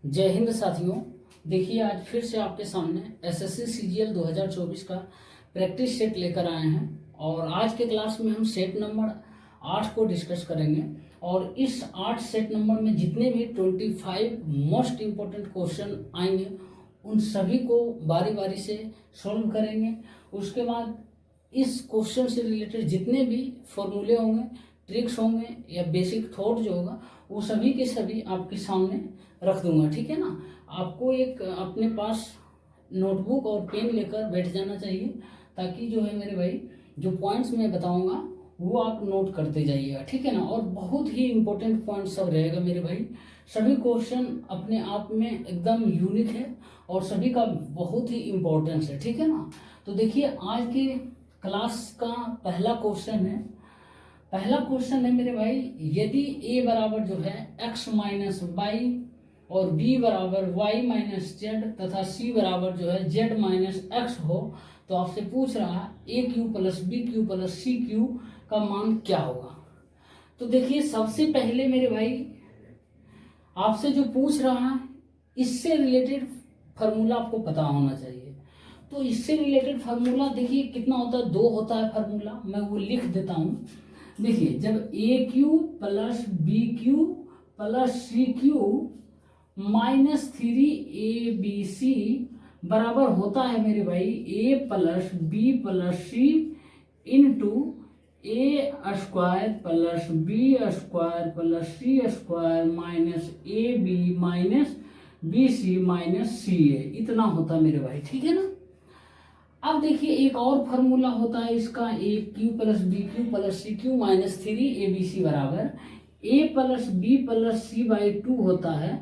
जय हिंद साथियों। देखिए आज फिर से आपके सामने एसएससी सीजीएल 2024 का प्रैक्टिस सेट लेकर आए हैं और आज के क्लास में हम सेट नंबर 8 को डिस्कस करेंगे। और इस 8 सेट नंबर में जितने भी 25 मोस्ट इम्पोर्टेंट क्वेश्चन आएंगे उन सभी को बारी बारी से सॉल्व करेंगे। उसके बाद इस क्वेश्चन से रिलेटेड जितने भी फॉर्मूले होंगे, ट्रिक्स होंगे या बेसिक थॉट जो होगा वो सभी के सभी आपके सामने रख दूंगा। ठीक है ना। आपको एक अपने पास नोटबुक और पेन लेकर बैठ जाना चाहिए ताकि जो है मेरे भाई जो पॉइंट्स मैं बताऊंगा वो आप नोट करते जाइएगा। ठीक है ना। और बहुत ही इंपॉर्टेंट पॉइंट सब रहेगा मेरे भाई। सभी क्वेश्चन अपने आप में एकदम यूनिक है और सभी का बहुत ही इम्पोर्टेंस है। ठीक है ना। तो देखिए आज के क्लास का पहला क्वेश्चन है मेरे भाई, यदि a बराबर जो है x माइनस वाई और b बराबर y माइनस जेड तथा c बराबर जो है z माइनस एक्स हो तो आपसे पूछ रहा है a Q plus B Q plus C Q का मान क्या होगा। तो देखिए सबसे पहले मेरे भाई आपसे जो पूछ रहा है इससे रिलेटेड फार्मूला आपको पता होना चाहिए। तो इससे रिलेटेड फार्मूला देखिए कितना होता है, 2 होता है फार्मूला, मैं वो लिख देता हूँ। देखिए जब a cube plus B Q plus C cube minus 3abc बराबर होता है मेरे भाई a plus B plus c into a square plus b square plus c square minus a b minus b c minus c a, इतना होता है मेरे भाई। ठीक है ना। अब देखिए एक और फार्मूला होता है इसका, a cube plus B Q plus C cube minus 3abc बराबर a plus B plus c by 2 होता है।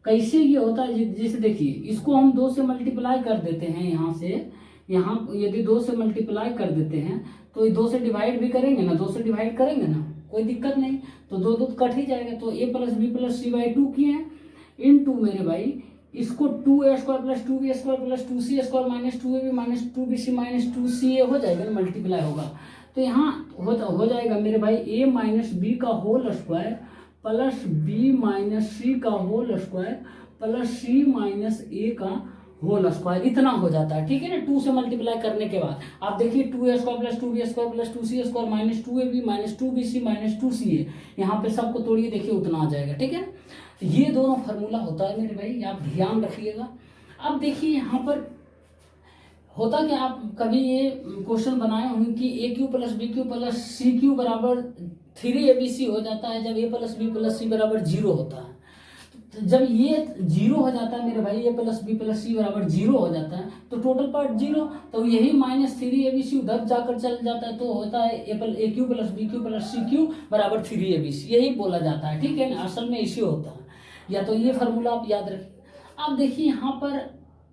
कैसे ये होता है, जैसे देखिए इसको हम 2 से मल्टीप्लाई कर देते हैं, यहाँ से यहाँ यदि 2 से मल्टीप्लाई कर देते हैं तो 2 से डिवाइड भी करेंगे ना, 2 से डिवाइड करेंगे ना, कोई दिक्कत नहीं, तो 2 2 कट ही जाएगा। तो a plus B plus c by 2 किए हैं इन टू मेरे भाई इसको 2a square plus 2b square plus 2c square minus 2ab minus 2bc minus 2ca हो जाएगा ना, मल्टीप्लाई होगा। तो यहाँ हो जाएगा मेरे भाई a माइनस बी का whole square plus b minus c का whole square plus c minus a का होल स्क्वायर, इतना हो जाता है। ठीक है ना। 2 से मल्टीप्लाई करने के बाद आप देखिए 2a square plus 2b square plus 2c square minus 2ab minus 2bc minus 2ca, यहाँ पे सबको तोड़िए देखिए उतना आ जाएगा। ठीक है। ये दोनों फार्मूला होता है मेरे भाई, आप ध्यान रखिएगा। अब देखिए यहाँ पर होता क्या, आप कभी ये क्वेश्चन बनाए होंगे कि a cube plus B Q plus C Q बराबर 3abc हो जाता है जब a plus B plus c बराबर 0 होता है। तो जब ये 0 हो जाता है मेरे भाई, a plus B plus c बराबर 0 हो जाता है तो टोटल पार्ट 0, तो यही माइनस 3abc उधर जाकर चल जाता है तो होता है a cube plus B Q plus C Q बराबर 3abc, यही बोला जाता है। ठीक है ना। असल में इसी होता है, या तो ये फार्मूला आप याद रखिए। अब देखिए यहाँ पर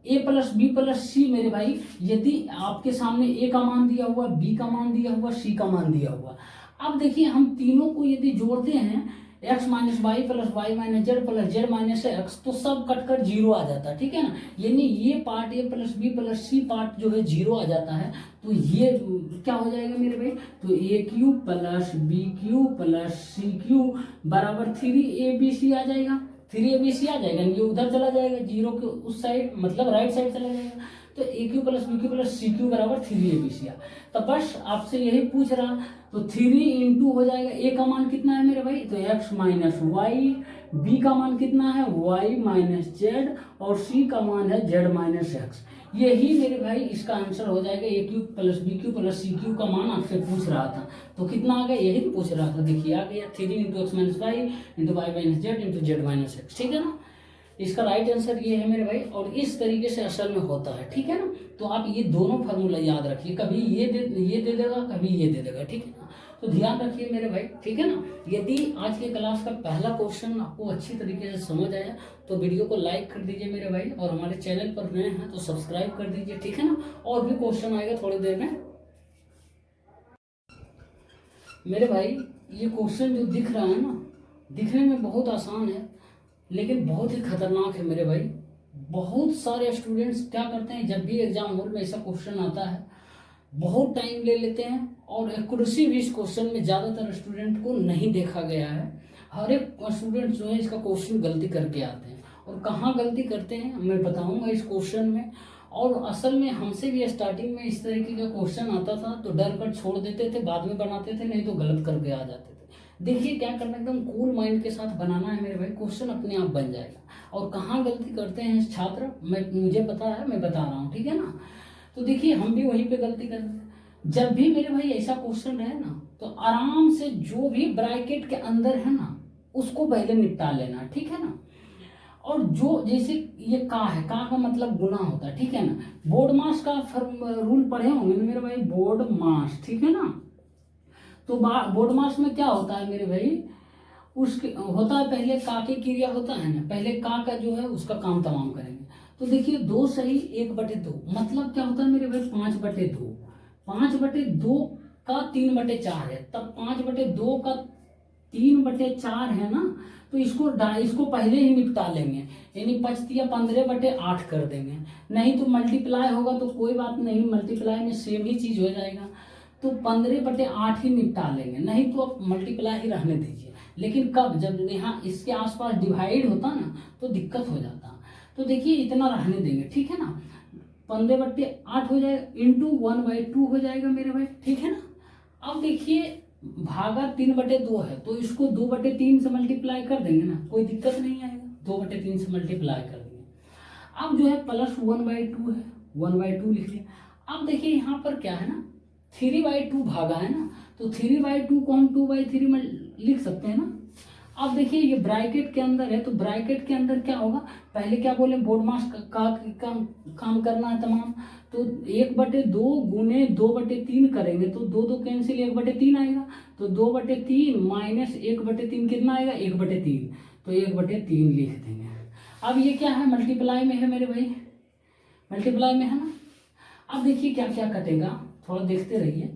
a प्लस बी प्लस सी मेरे भाई, यदि आपके सामने a का मान दिया हुआ, b का मान दिया हुआ, c का मान दिया हुआ, अब देखिए हम तीनों को यदि जोड़ते हैं x minus Y plus Y minus Z plus Z minus X तो सब कटकर 0 आ जाता है। ठीक है ना। यानी ये part a plus B plus C part जो है 0 आ जाता है। तो ये क्या हो जाएगा मेरे भाई, तो a Q plus B Q plus C Q बराबर 3abc आ जाएगा, 3abc आ जाएगा, ये उधर चला जाएगा 0 के उस साइड, मतलब राइट साइड चला जाएगा। तो a cube plus B Q plus C Q बराबर 3abc आ। तो बस आपसे यही पूछ रहा, तो 3 इंटू हो जाएगा, ए का मान कितना है मेरे भाई, तो x माइनस वाई, बी का मान कितना है y माइनस जेड और c का मान है z माइनस एक्स। यही मेरे भाई इसका आंसर हो जाएगा। A cube plus B Q plus C Q का मान आपसे पूछ रहा था तो कितना आ गया, यही तो पूछ रहा था। देखिए आ गया 3 into X minus Y into Y minus Z into Z minus X. ठीक है ना। इसका राइट आंसर ये है मेरे भाई, और इस तरीके से असल में होता है। ठीक है ना। तो आप ये दोनों फार्मूला याद रखिए, कभी ये दे देगा कभी ये दे देगा। ठीक है ना। तो ध्यान रखिए मेरे भाई। ठीक है ना। यदि आज के क्लास का पहला क्वेश्चन आपको अच्छी तरीके से समझ आया तो वीडियो को लाइक कर दीजिए मेरे भाई, और हमारे चैनल पर नए हैं तो सब्सक्राइब कर दीजिए। ठीक है ना। और भी क्वेश्चन आएगा थोड़ी देर में मेरे भाई। ये क्वेश्चन जो दिख रहा है ना, दिखने में बहुत आसान है लेकिन बहुत ही खतरनाक है मेरे भाई। बहुत सारे स्टूडेंट्स क्या करते हैं, जब भी एग्जाम हॉल में ऐसा क्वेश्चन आता है बहुत टाइम ले लेते हैं, और एक्यूरेसी भी इस क्वेश्चन में ज़्यादातर स्टूडेंट को नहीं देखा गया है। हर एक स्टूडेंट जो है इसका क्वेश्चन गलती करके आते हैं और कहाँ गलती करते हैं मैं बताऊंगा इस क्वेश्चन में। और असल में हमसे भी स्टार्टिंग में इस तरीके का क्वेश्चन आता था तो डर कर छोड़ देते थे, बाद में बनाते थे, नहीं तो गलत करके आ जाते थे। देखिए क्या करना, एकदम कूल माइंड के साथ बनाना है मेरे भाई, क्वेश्चन अपने आप बन जाएगा। और कहाँ गलती करते हैं छात्र, मुझे पता है, मैं बता रहा हूँ, ठीक है ना। तो देखिए हम भी वहीं पे गलती करते हैं। जब भी मेरे भाई ऐसा क्वेश्चन रहे ना तो आराम से जो भी ब्रैकेट के अंदर है ना उसको पहले निपटा लेना, ठीक है ना। और जो जैसे ये का का मतलब गुना होता है, ठीक है ना। बोर्ड मास का रूल पढ़े होंगे ना मेरे भाई, बोर्ड मास, ठीक है ना। तो बोर्ड मास में क्या होता है मेरे भाई, उसके होता है पहले का की क्रिया होता है ना, पहले का जो है उसका काम तमाम करेंगे। तो देखिए 2 सही 1/2 मतलब क्या होता है मेरे भाई 5/2। 5/2 का 3/4 है, तब 5/2 का 3/4 है ना, तो इसको पहले ही निपटा लेंगे, यानी 5×15/8 कर देंगे। नहीं तो मल्टीप्लाई होगा तो कोई बात नहीं, मल्टीप्लाई में सेम ही चीज हो जाएगा, तो 15/8 ही निपटा लेंगे, नहीं तो आप मल्टीप्लाई ही रहने दीजिए। लेकिन कब, जब यहाँ इसके आसपास डिवाइड होता ना तो दिक्कत हो जाता। तो देखिए इतना रहने देंगे, ठीक है ना। 15/8 हो जाएगा, इंटू 1/2 हो जाएगा मेरे भाई, ठीक है ना। अब देखिए भागा 3/2 है तो इसको 2/3 से मल्टीप्लाई कर देंगे ना, कोई दिक्कत नहीं आएगा, 2/3 से मल्टीप्लाई कर देंगे। अब जो है प्लस 1/2 है, 1/2 लिख लिया। अब देखिए यहाँ पर क्या है ना 3/2 भागा है ना, तो 3/2 को हम 2/3 में लिख सकते हैं ना। अब देखिए ये ब्रैकेट के अंदर है, तो ब्रैकेट के अंदर क्या होगा, पहले क्या बोले बोर्ड मास का काम करना है तमाम, तो 1/2 गुने 2/3 करेंगे तो 2 कैंसिल 1/3 आएगा, तो 2/3 माइनस 1/3 कितना आएगा 1/3, तो 1/3 लिख देंगे। अब ये क्या है मल्टीप्लाई में है मेरे भाई, मल्टीप्लाई में है ना। अब देखिए क्या क्या कटेगा, थोड़ा देखते रहिए।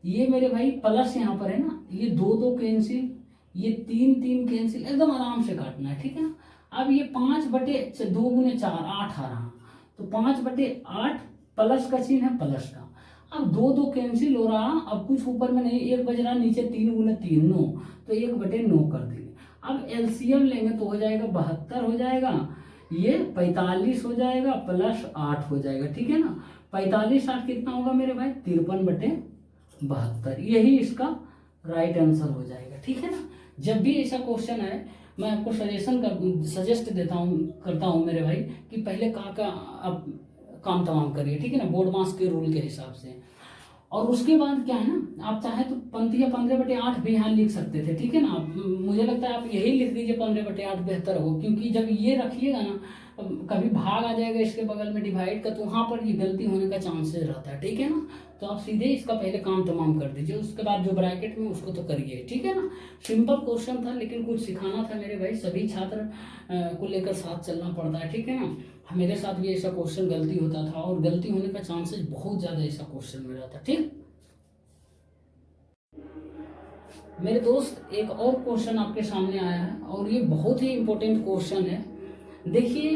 ये मेरे भाई प्लस यहाँ पर है ना, ये 2 कैंसिल, ये 3 कैंसिल, एकदम आराम से काटना है, ठीक है ना। अब ये 5/2 गुने 4 8 आ रहा, तो 5/8 प्लस का चिन्ह है प्लस का। अब 2 कैंसिल हो रहा, अब कुछ ऊपर में नहीं, 1 बज रहा, नीचे 3 गुने 3 9, तो 1/9 कर देंगे। अब एलसीएम लेंगे तो हो जाएगा 72 हो जाएगा, ये 45 हो जाएगा, प्लस 8 हो जाएगा, ठीक है ना। 45 8 कितना होगा मेरे भाई 53/72, यही इसका राइट आंसर हो जाएगा, ठीक है ना। जब भी ऐसा क्वेश्चन आए मैं आपको सजेस्ट करता हूँ मेरे भाई कि पहले का आप काम तमाम करिए, ठीक है ना, बोर्ड मास के रूल के हिसाब से। और उसके बाद क्या है ना, आप चाहे तो 15/8 भी यहाँ लिख सकते थे, ठीक है ना। मुझे लगता है आप यही लिख दीजिए 15/8 बेहतर हो, क्योंकि जब ये रखिएगा ना कभी भाग आ जाएगा इसके बगल में डिवाइड का, तो वहाँ पर ये गलती होने का चांसेस रहता है, ठीक है ना। तो आप सीधे इसका पहले काम तमाम कर दीजिए, उसके बाद जो ब्रैकेट में उसको तो करिए, ठीक है ना। सिंपल क्वेश्चन था लेकिन कुछ सिखाना था मेरे भाई, सभी छात्र को लेकर साथ चलना पड़ता है, ठीक है ना। मेरे साथ भी ऐसा क्वेश्चन गलती होता था और गलती होने का चांसेस बहुत ज़्यादा ऐसा क्वेश्चन में रहता, ठीक। मेरे दोस्त एक और क्वेश्चन आपके सामने आया है और ये बहुत ही इंपॉर्टेंट क्वेश्चन है। देखिए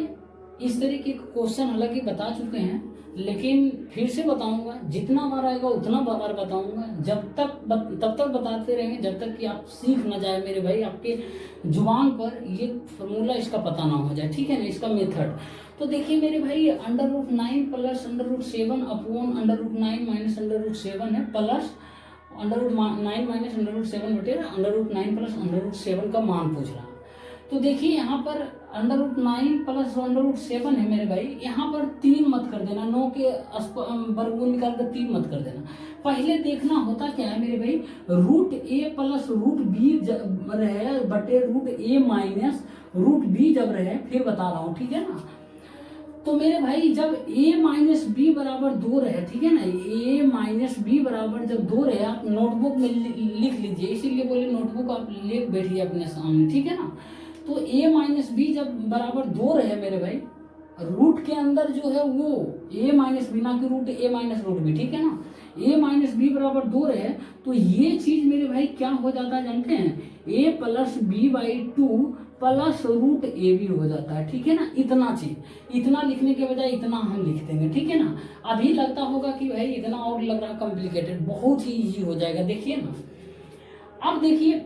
इस तरीके के क्वेश्चन हालांकि बता चुके हैं लेकिन फिर से बताऊंगा, जितना बार आएगा उतना बार बताऊंगा, तब तक बताते रहेंगे जब तक कि आप सीख ना जाए मेरे भाई, आपके जुबान पर ये फॉर्मूला इसका पता ना हो जाए, ठीक है ना, इसका मेथड। तो देखिए मेरे भाई √9 प्लस √7 अपॉन √9 माइनस √7 है, प्लस √9 माइनस √7 बटे √9 प्लस √7 का मान पूछ रहा है। तो देखिए यहाँ पर √9 प्लस √7 है मेरे भाई, यहाँ पर 3 मत कर देना, 9 के वर्गमूल निकाल कर 3 मत कर देना। पहले देखना होता क्या है मेरे भाई, √a प्लस √b रहे बटे √a माइनस √b जब रहे, फिर बता रहा हूँ, ठीक है ना। तो मेरे भाई जब a माइनस बी बराबर 2 रहे, ठीक है ना, a माइनस बी बराबर जब 2 रहे, आप नोटबुक में लिख लीजिए, इसीलिए बोले नोटबुक आप लिख बैठिए अपने सामने, ठीक है ना। तो a माइनस बी जब बराबर 2 रहे मेरे भाई, रूट के अंदर जो है वो a माइनस बी, ना कि √a माइनस √b, ठीक है ना। a माइनस बी बराबर 2 रहे तो ये चीज मेरे भाई क्या हो जाता है जानते हैं, a plus b/2 plus √ab हो जाता है, ठीक है ना। इतना चीज, इतना लिखने के बजाय इतना हम लिख देंगे, ठीक है ना। अभी लगता होगा कि भाई इतना और लग रहा कॉम्प्लिकेटेड, बहुत ही इजी हो जाएगा, देखिए ना। अब देखिए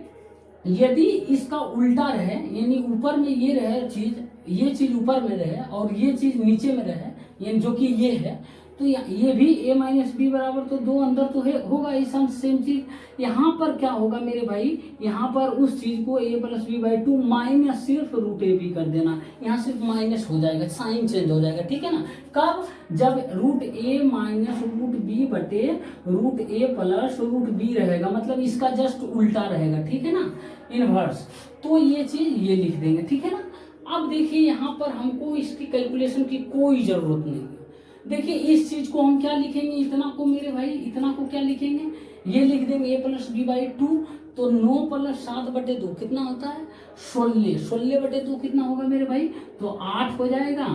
यदि इसका उल्टा रहे, यानी ऊपर में ये रहे चीज, ये चीज ऊपर में रहे और ये चीज नीचे में रहे, यानी जो कि ये है, तो ये भी a माइनस बी बराबर, तो दो अंदर तो है होगा ही सेम चीज। यहाँ पर क्या होगा मेरे भाई, यहाँ पर उस चीज को a plus B by two minus सिर्फ रूट ए बी कर देना, यहाँ सिर्फ माइनस हो जाएगा, साइन चेंज हो जाएगा, ठीक है ना। कब, जब रूट ए माइनस रूट बी बटे रूट ए प्लस रूट बी रहेगा, मतलब इसका जस्ट उल्टा रहेगा, ठीक है ना, इनवर्स। तो ये चीज ये लिख देंगे, ठीक है ना। अब देखिए यहाँ पर हमको इसकी कैलकुलेशन की कोई जरूरत नहीं है। देखिए इस चीज को हम क्या लिखेंगे, इतना को मेरे भाई, इतना को क्या लिखेंगे, ये लिख देंगे a plus B by two. तो 9 प्लस 7 बटे 2 कितना होता है, 16। 16 बटे 2 कितना होगा मेरे भाई, तो 8 हो जाएगा।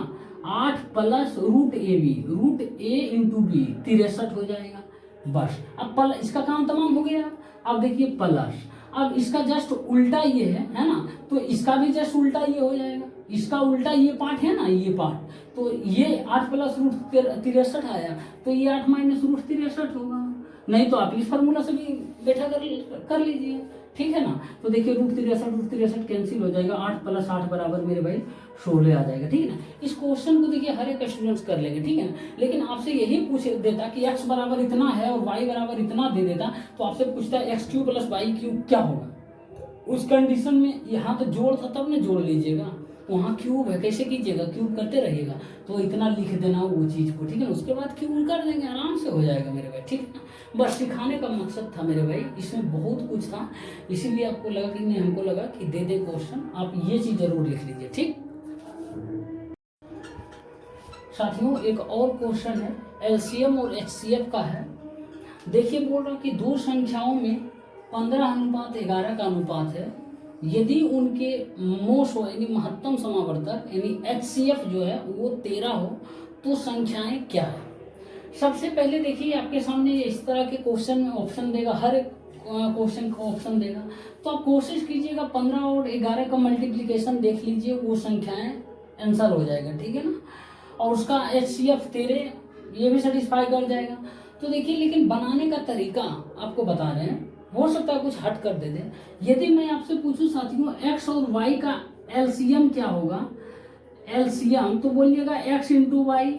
8 plus root A B, root A into B 63 हो जाएगा। बस अब इसका काम तमाम हो गया। अब देखिए प्लस, अब इसका जस्ट उल्टा ये है ना, तो इसका भी जस्ट उल्टा ये हो जाएगा, इसका उल्टा ये पार्ट है ना, ये पार्ट, तो ये 8 प्लस रूट 63 आया, तो ये 8 माइनस रूट 63 होगा। नहीं तो आप इस फार्मूला से भी बैठा कर लीजिए, ठीक है ना। तो देखिए रूट 63 कैंसिल हो जाएगा, 8 प्लस 8 बराबर मेरे भाई 16 आ जाएगा, ठीक है ना। इस क्वेश्चन को देखिए हर एक स्टूडेंट्स कर लेंगे, ठीक है ना। लेकिन आपसे यही पूछ देता कि x बराबर इतना है और y बराबर इतना दे देता, तो आपसे पूछता है x cube plus Y cube क्या होगा। उस कंडीशन में यहाँ तो जोड़ था तब ना जोड़ लीजिएगा, वहाँ क्यूब है, कैसे कीजिएगा, क्यूब करते रहिएगा, तो इतना लिख देना वो चीज़ को, ठीक है ना। उसके बाद क्यूब कर देंगे, आराम से हो जाएगा मेरे भाई, ठीक है ना। बस सिखाने का मकसद था मेरे भाई, इसमें बहुत कुछ था, इसीलिए आपको लगा कि नहीं, हमको लगा कि दे दे क्वेश्चन, आप ये चीज़ जरूर लिख लीजिए, ठीक। साथियों एक और क्वेश्चन है, एलसीएम और एचसीएफ का है। देखिए बोल रहा कि दो संख्याओं में 15:11 का अनुपात है, यदि उनके मोस्ट यानी महत्तम समावर्तक यानी एचसीएफ जो है वो 13 हो, तो संख्याएं क्या है। सबसे पहले देखिए आपके सामने इस तरह के क्वेश्चन में ऑप्शन देगा, हर एक क्वेश्चन का ऑप्शन देगा, तो आप कोशिश कीजिएगा 15 और 11 का मल्टीप्लिकेशन देख लीजिए, वो संख्याएं आंसर हो जाएगा, ठीक है ना। और उसका एचसीएफ 13 ये भी सेटिस्फाई कर जाएगा। तो देखिए लेकिन बनाने का तरीका आपको बता रहे हैं, हो सकता है कुछ हट कर दे दे। यदि मैं आपसे पूछूं साथियों x और y का एलसीएम क्या होगा, एलसीएम, तो बोलिएगा x इंटू वाई,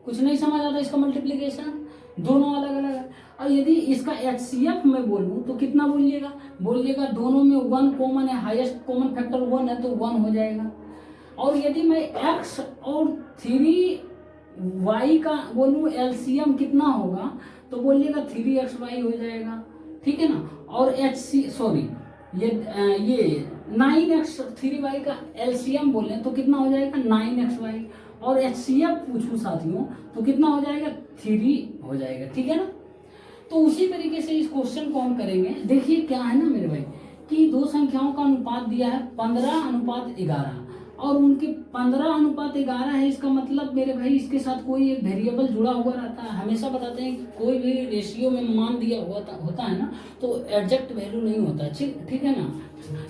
कुछ नहीं समझ आता इसका मल्टीप्लीकेशन, दोनों अलग अलग है। और यदि इसका एचसीएफ मैं बोलूं तो कितना बोलिएगा दोनों में 1 कॉमन है, हाईएस्ट कॉमन फैक्टर 1 है, तो 1 हो जाएगा। और यदि मैं x और 3y का बोलूं एलसीएम कितना होगा, तो बोलिएगा 3xy हो जाएगा, ठीक है ना। और ये 9x 3y का एलसीएम बोले तो कितना हो जाएगा 9xy, और एचसीएफ पूछूं साथियों तो कितना हो जाएगा 3 हो जाएगा, ठीक है ना। तो उसी तरीके से इस क्वेश्चन को हम करेंगे। देखिए क्या है ना मेरे भाई कि दो संख्याओं का अनुपात दिया है 15:11 और उनके 15:11 है, इसका मतलब मेरे भाई इसके साथ कोई एक वेरिएबल जुड़ा हुआ रहता है। हमेशा बताते हैं कि कोई भी रेशियो में मान दिया होता है ना, तो एग्जैक्ट वैल्यू नहीं होता, ठीक है ना।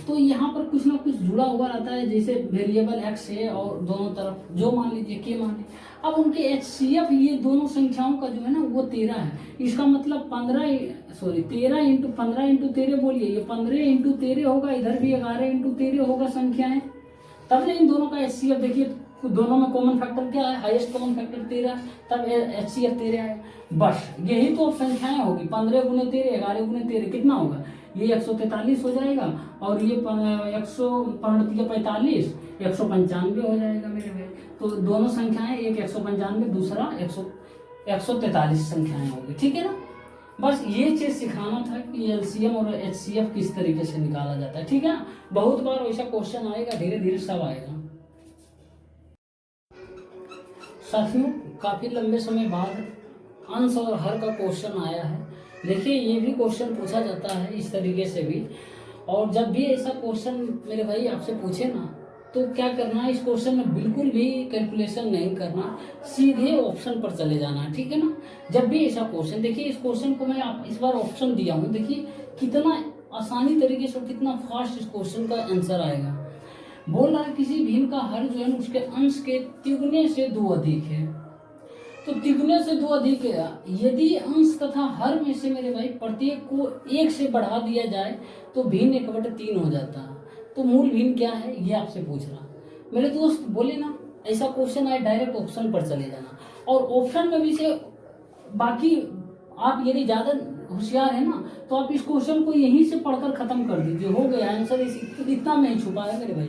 तो यहाँ पर कुछ ना कुछ जुड़ा हुआ रहता है, जैसे वेरिएबल एक्स है और दोनों तरफ जो मान लीजिए के मान लीजिए। अब उनके एचसीएफ ये दोनों संख्याओं का जो है ना वो 13 है, इसका मतलब 13 इंटू 15 इंटू 13 बोलिए, ये 15 इंटू 13 होगा, इधर भी 11 इंटू 13 होगा संख्याएं, तब इन दोनों का एचसीएफ देखिए दोनों में कॉमन फैक्टर क्या है, हाईएस्ट कॉमन फैक्टर 13, तब एचसीएफ 13 है। बस यही तो संख्याएं होगी, 15 गुने 13, 11 गुने 13 कितना होगा, ये 143 हो जाएगा, और ये 145 195 हो जाएगा मेरे भाई। तो दोनों संख्याएं, एक 195 दूसरा 143 संख्याएं होगी, ठीक है ना। बस ये चीज सिखाना था कि एलसीएम और एचसीएफ किस तरीके से निकाला जाता है, ठीक है। बहुत बार वैसा क्वेश्चन आएगा, धीरे धीरे सब आएगा। साथियों काफी लंबे समय बाद अंश और हर का क्वेश्चन आया है। देखिए ये भी क्वेश्चन पूछा जाता है इस तरीके से भी, और जब भी ऐसा क्वेश्चन मेरे भाई आपसे पूछे ना, तो क्या करना है, इस क्वेश्चन में बिल्कुल भी कैलकुलेशन नहीं करना, सीधे ऑप्शन पर चले जाना है, ठीक है ना। जब भी ऐसा क्वेश्चन, देखिए इस क्वेश्चन को मैं इस बार ऑप्शन दिया हूँ, देखिए कितना आसानी तरीके से कितना फास्ट इस क्वेश्चन का आंसर आएगा। बोल रहा है किसी भिन्न का हर जो है उसके अंश के तिगुने से 2 अधिक है, तो तिगुने से 2 अधिक है। यदि अंश तथा हर में से मेरे भाई प्रत्येक को 1 से बढ़ा दिया जाए तो भिन्न 1/3 हो जाता है। तो मूल भिन्न क्या है ये आपसे पूछ रहा। मेरे दोस्त बोले ना, ऐसा क्वेश्चन आए डायरेक्ट ऑप्शन पर चले जाना, और ऑप्शन में भी से बाकी आप यदि ज़्यादा होशियार है ना तो आप इस क्वेश्चन को यहीं से पढ़कर खत्म कर दीजिए, हो गया आंसर। इतना में ही छुपा है मेरे भाई,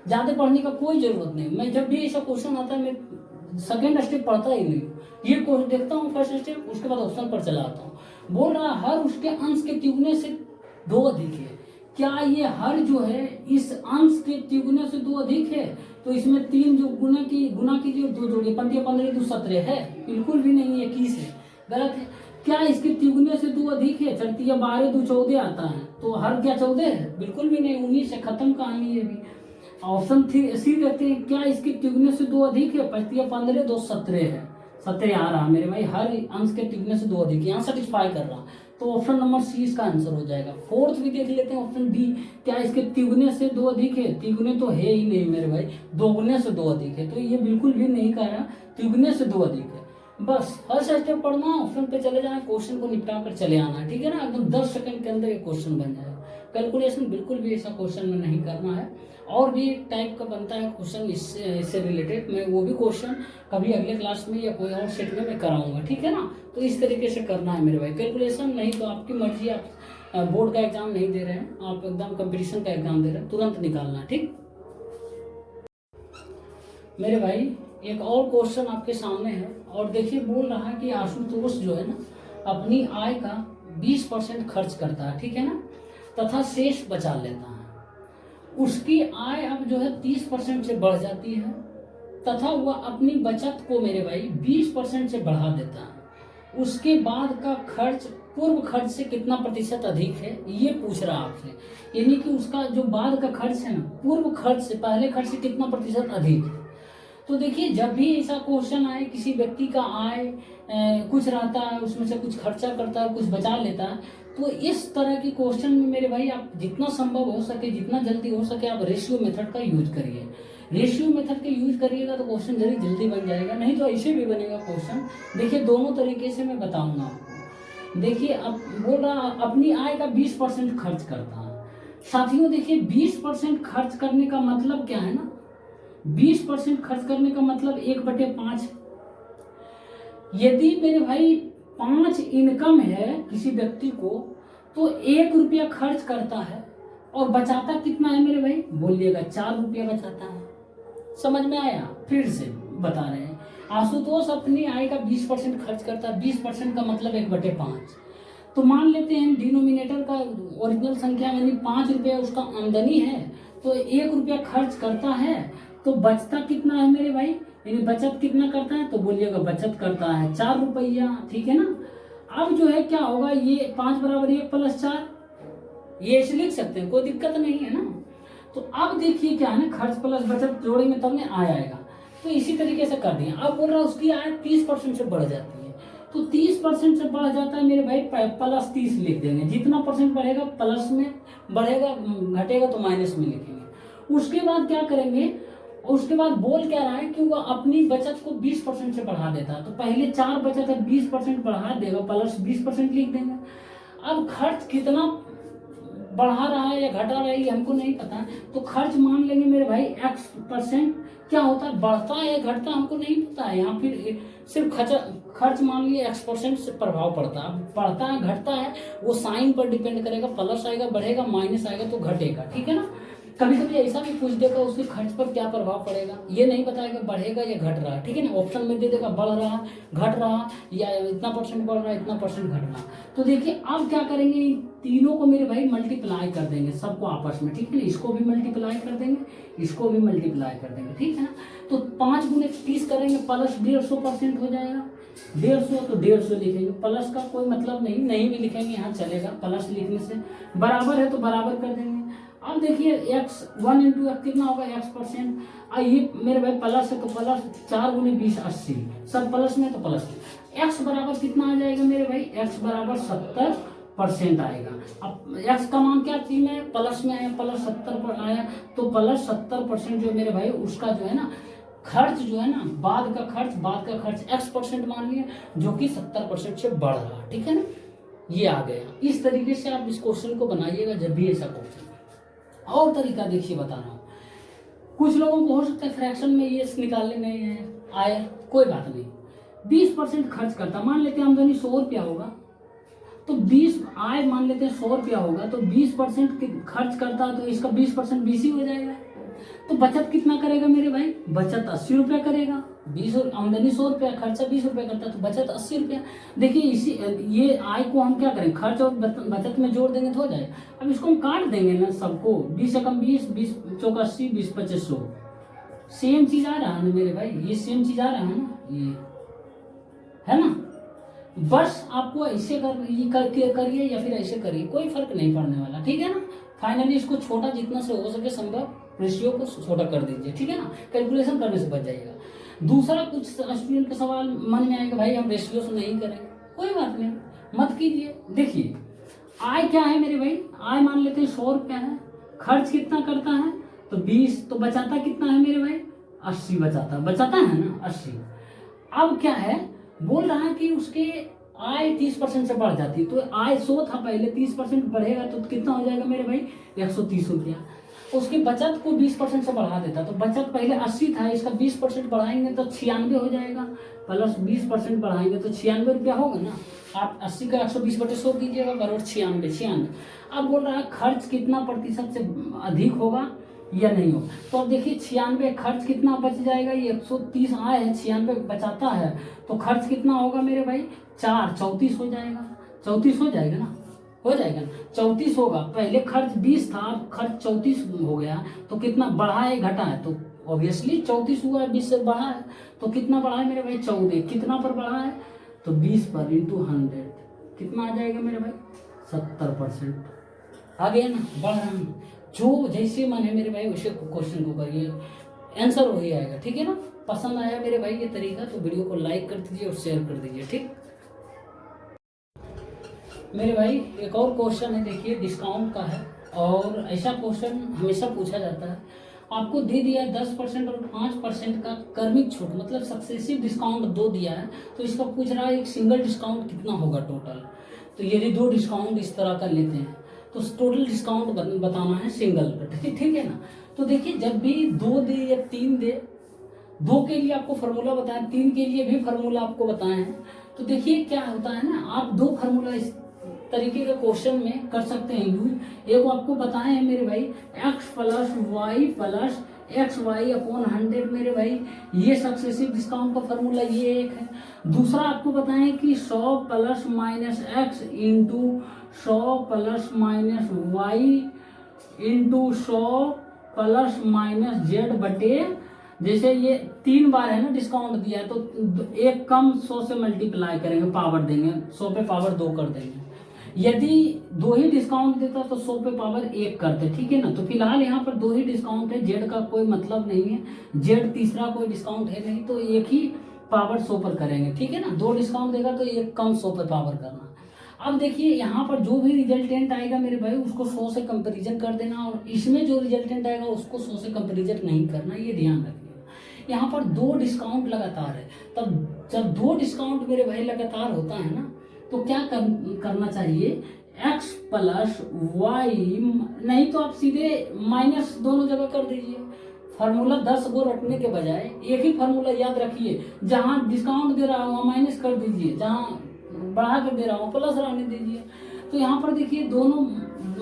ज़्यादा पढ़ने का कोई जरूरत नहीं। मैं जब भी ऐसा क्वेश्चन आता है मैं सेकेंड स्टेप पढ़ता ही नहीं, ये क्वेश्चन देखता हूँ फर्स्ट स्टेप, उसके बाद ऑप्शन पर चला आता हूँ। बोल रहा हर उसके अंश के तिगुने से 2 अधिक है। क्या ये हर जो है इस अंश के तिगुने से 2 अधिक है? तो इसमें 3 जो गुना की जो 2 जोड़िए 15 15 2 17 है, बिल्कुल भी नहीं है, 21 है, गलत है। क्या इसके तिगुने से 2 अधिक है? 4 12 2 14 आता है, तो हर क्या 14 है? बिल्कुल भी नहीं, 19 है, खत्म कहानी है भी। ऑप्शन सी कहते हैं क्या इसके तिगुने से 2 अधिक है? 5 15 2 17 है, 17 आ रहा मेरे भाई, हर अंश के तिगुने से 2 अधिक, यहाँ सेटिस्फाई कर रहा, तो ऑप्शन नंबर सी इसका आंसर हो जाएगा। फोर्थ भी देख लेते हैं, ऑप्शन डी, क्या इसके तिगुने से 2 अधिक है? तिगुने तो है ही नहीं मेरे भाई, दोगुने से 2 अधिक है, तो ये बिल्कुल भी नहीं कह रहा तिगुने से 2 अधिक है। बस फर्स्ट स्टेप पढ़ना, ऑप्शन पे चले जाना, क्वेश्चन को निपटा कर चले आना, ठीक है ना। एकदम 10 सेकंड के अंदर ये क्वेश्चन बन जाएगा। कैलकुलेशन बिल्कुल भी ऐसा क्वेश्चन में नहीं करना है। और भी एक टाइप का बनता है क्वेश्चन इससे रिलेटेड, मैं वो भी क्वेश्चन कभी अगले क्लास में या कोई और सेट में मैं कराऊंगा, ठीक है ना। तो इस तरीके से करना है मेरे भाई। कैलकुलेशन नहीं तो आपकी मर्जी, आप बोर्ड का एग्जाम नहीं दे रहे हैं, आप एकदम कंपटीशन का एग्जाम दे रहे हैं, तुरंत निकालना, ठीक मेरे भाई। एक और क्वेश्चन आपके सामने है, और देखिए बोल रहा है कि आशुतोष जो है ना अपनी आय का 20% खर्च करता है, ठीक है ना, तथा शेष बचा लेता है। उसकी आय अब जो है 30% से बढ़ जाती है, तथा वह अपनी बचत को मेरे भाई 20% से बढ़ा देता है। उसके बाद का खर्च पूर्व खर्च से कितना प्रतिशत अधिक है, ये पूछ रहा आपसे। यानी कि उसका जो बाद का खर्च है ना, पूर्व खर्च से पहले खर्च से कितना प्रतिशत अधिक है। तो देखिए जब भी ऐसा क्वेश्चन आए, किसी व्यक्ति का आय कुछ रहता है, उसमें से कुछ खर्चा करता है, कुछ बचा लेता है, तो इस तरह की क्वेश्चन में मेरे भाई आप जितना संभव हो सके, जितना जल्दी हो सके, आप रेशियो मेथड का यूज करिए। रेशियो मेथड के यूज करिएगा तो क्वेश्चन जल्दी बन जाएगा, नहीं तो ऐसे भी बनेगा क्वेश्चन। देखिए दोनों तरीके से मैं बताऊंगा आपको। देखिए अब बोल रहा अपनी आय का 20% खर्च करता है। साथियों देखिए 20% खर्च करने का मतलब क्या है ना, 20% खर्च करने का मतलब 1/5। यदि मेरे भाई 5 इनकम है किसी व्यक्ति को, तो 1 रुपया खर्च करता है और बचाता कितना है मेरे भाई, बोलिएगा 4 रुपया बचाता है। समझ में आया? फिर से बता रहे हैं, आशुतोष अपनी आय का 20% खर्च करता है। 20% का मतलब 1/5। तो मान लेते हैं डिनोमिनेटर का ओरिजिनल संख्या यानी 5 रुपया उसका आमदनी है, तो 1 रुपया खर्च करता है, तो बचता कितना है मेरे भाई, यानी बचत कितना करता है, तो बोलिएगा बचत करता है 4 रुपया, ठीक है ना। अब जो है क्या होगा, ये 5 = 1 + 4, ये ऐसे लिख सकते हैं, कोई दिक्कत नहीं है ना। तो अब देखिए क्या है ना, खर्च प्लस बचत जोड़ेंगे तब में आएगा, तो इसी तरीके से कर दिया। अब बोल रहा उसकी आय 30% से बढ़ जाती है, तो 30% से बढ़ जाता है मेरे भाई, +30 लिख देंगे। जितना परसेंट बढ़ेगा प्लस में बढ़ेगा, घटेगा तो माइनस में लिखेंगे। उसके बाद क्या करेंगे, उसके बाद बोल क्या रहा है कि वह अपनी बचत को 20% से बढ़ा देता है। तो पहले 4 बचत है, 20% बढ़ा देगा, +20% लिख देंगे। अब खर्च कितना बढ़ा रहा है या घटा रहा है ये हमको नहीं पता, तो खर्च मान लेंगे मेरे भाई X%। क्या होता है, बढ़ता है या घटता हमको नहीं पता है, यहाँ फिर सिर्फ खर्च मान लिए X% से प्रभाव पड़ता है। बढ़ता है घटता है वो साइन पर डिपेंड करेगा, प्लस आएगा बढ़ेगा, माइनस आएगा तो घटेगा, ठीक है ना। कभी कभी ऐसा भी पूछ देगा उसके खर्च पर क्या प्रभाव पड़ेगा, ये नहीं बताएगा बढ़ेगा या घट रहा है, ठीक है ना। ऑप्शन में दे देगा बढ़ रहा, घट रहा, या इतना % बढ़ रहा, इतना % घट रहा। तो देखिए अब क्या करेंगे, तीनों को मेरे भाई मल्टीप्लाई कर देंगे सबको आपस में, ठीक है ना। इसको भी मल्टीप्लाई कर देंगे, इसको भी मल्टीप्लाई कर देंगे, ठीक है ना। तो 5 × 30 करेंगे, प्लस 150% हो जाएगा। 150 तो 150 लिखेंगे, प्लस का कोई मतलब नहीं भी लिखेंगे, यहाँ चलेगा। प्लस लिखने से बराबर है तो बराबर कर देंगे। अब देखिए x 1 × x कितना होगा, X%। ये मेरे भाई प्लस है तो प्लस 4 × 20 80, सब प्लस में तो प्लस। x बराबर कितना आ जाएगा मेरे भाई, x बराबर 70% आएगा। अब x का मान क्या 3 है, प्लस में आया, +70 पर आया, तो +70% जो मेरे भाई उसका जो है ना खर्च जो है ना, बाद का खर्च x% मान लिया, जो कि 70% से बढ़ रहा, ठीक है ना, ये आ गया। इस तरीके से आप इस क्वेश्चन को बनाइएगा जब भी ऐसा क्वेश्चन। और तरीका देखिए बता रहा हूँ, कुछ लोगों को हो सकता है फ्रैक्शन में ये निकालने नहीं आए, कोई बात नहीं, 20% खर्च करता, मान लेते हैं आमदनी 100 रुपया होगा, तो 20 आय मान लेते हैं 100 रुपया होगा, तो 20% खर्च करता, तो इसका 20% 20 ही हो जाएगा। तो बचत कितना करेगा मेरे भाई, बचत 80 रुपया करेगा। 20 आमदनी 100 रुपया, खर्चा 20 रुपया करता है, तो बचत 80 रुपया। देखिए इसी ये आय को हम क्या करें, खर्च और बचत में जोड़ देंगे तो हो जाएगा। अब इसको हम काट देंगे ना सबको, 20 एकम 20, 20 चौक 80, 20 25 100, सेम चीज आ रहा है ना मेरे भाई, ये सेम चीज आ रहा है ना, ये है ना। बस आपको ऐसे करिए या फिर ऐसे करिए, कोई फर्क नहीं पड़ने वाला, ठीक है ना। फाइनली इसको छोटा जितना से हो सके संभव रेशियो को छोटा कर दीजिए, ठीक है ना, कैलकुलेशन करने से बच जाइएगा। दूसरा कुछ स्टूडेंट का सवाल मन में आएगा, भाई हम रेशियो से नहीं करेंगे, कोई बात नहीं, मत कीजिए। देखिए आय क्या है मेरे भाई, आय मान लेते हैं 100 रुपया है, खर्च कितना करता है तो 20, तो बचाता कितना है मेरे भाई, 80 बचाता है ना 80। अब क्या है, बोल रहा है कि उसके आय 30% से बढ़ जाती, तो आय 100 था पहले, 30% बढ़ेगा तो कितना हो जाएगा मेरे भाई, 130 रुपया। उसकी बचत को 20% से बढ़ा देता, तो बचत पहले 80 था, इसका 20% बढ़ाएंगे तो 96 हो जाएगा, प्लस 20% बढ़ाएंगे तो 96 रुपया होगा ना। आप 80 का 120/100 कीजिएगा, बराबर 96। अब बोल रहा है खर्च कितना प्रतिशत से अधिक होगा या नहीं होगा, तो अब देखिए 96 खर्च कितना बच जाएगा, ये 130 आए है, 96 बचाता है, तो खर्च कितना होगा मेरे भाई, 34 हो जाएगा, 34 हो जाएगा ना, हो जाएगा ना, 34 होगा। पहले खर्च 20 था, अब खर्च 34 हो गया, तो कितना बढ़ा है घटा है, तो ऑब्वियसली 34 हुआ है, 20 से बढ़ा है, तो कितना बढ़ा है मेरे भाई, 14, कितना पर बढ़ा है, तो 20 पर इंटू 100 कितना आ जाएगा मेरे भाई, 70%। आ गया ना, बढ़ रहा है, जो जैसे मन है मेरे भाई वैसे क्वेश्चन को करिए, आंसर वही आएगा, ठीक है ना। पसंद आया मेरे भाई ये तरीका, तो वीडियो को लाइक कर दीजिए और शेयर कर दीजिए, ठीक। मेरे भाई एक और क्वेश्चन है, देखिए डिस्काउंट का है, और ऐसा क्वेश्चन हमेशा पूछा जाता है। आपको दे दिया 10% और 5% का क्रमिक छूट, मतलब सक्सेसिव डिस्काउंट 2 दिया है, तो इसका पूछ रहा है एक सिंगल डिस्काउंट कितना होगा टोटल। तो यदि 2 डिस्काउंट इस तरह का लेते हैं तो टोटल डिस्काउंट बताना है सिंगल, ठीक है ना। तो देखिए जब भी 2 दे या 3 दे, 2 के लिए आपको फार्मूला बताया, 3 के लिए भी फार्मूला आपको बताए हैं, तो देखिए क्या होता है ना, आप 2 फार्मूला इस तरीके का क्वेश्चन में कर सकते हैं यूज। एक आपको बताए हैं मेरे भाई x plus Y plus X Y upon 100 मेरे भाई, ये सक्सेसिव डिस्काउंट का फार्मूला ये एक है। दूसरा आपको बताएं कि 100 plus minus X into 100 plus minus Y into 100 plus minus Z बटे, जैसे ये 3 बार है ना डिस्काउंट दिया है, तो एक कम 100 से मल्टीप्लाई करेंगे, पावर देंगे, 100 पे पावर 2 कर देंगे। यदि 2 ही डिस्काउंट देता तो 100 पे पावर 1 करते, ठीक है ना। तो फिलहाल यहाँ पर 2 ही डिस्काउंट है, जेड का कोई मतलब नहीं है, जेड तीसरा कोई डिस्काउंट है नहीं, तो एक ही पावर 100 पर करेंगे, ठीक है ना। 2 डिस्काउंट देगा तो एक कम 100 पर पावर करना। अब देखिए यहाँ पर जो भी रिजल्टेंट आएगा मेरे भाई उसको 100 से कंपेरिजन कर देना, और इसमें जो रिजल्टेंट आएगा उसको 100 से कंपेरिजन नहीं करना, ये ध्यान रखिएगा। यहाँ पर 2 डिस्काउंट लगातार है, तब जब 2 डिस्काउंट मेरे भाई लगातार होता है ना, तो क्या करना चाहिए, x प्लस वाई, नहीं तो आप सीधे माइनस दोनों जगह कर दीजिए। फार्मूला 10 गो रटने के बजाय एक ही फार्मूला याद रखिए, जहां डिस्काउंट दे रहा हूं वहां माइनस कर दीजिए, जहां बढ़ा कर दे रहा हूं प्लस रहने दीजिए। तो यहाँ पर देखिए दोनों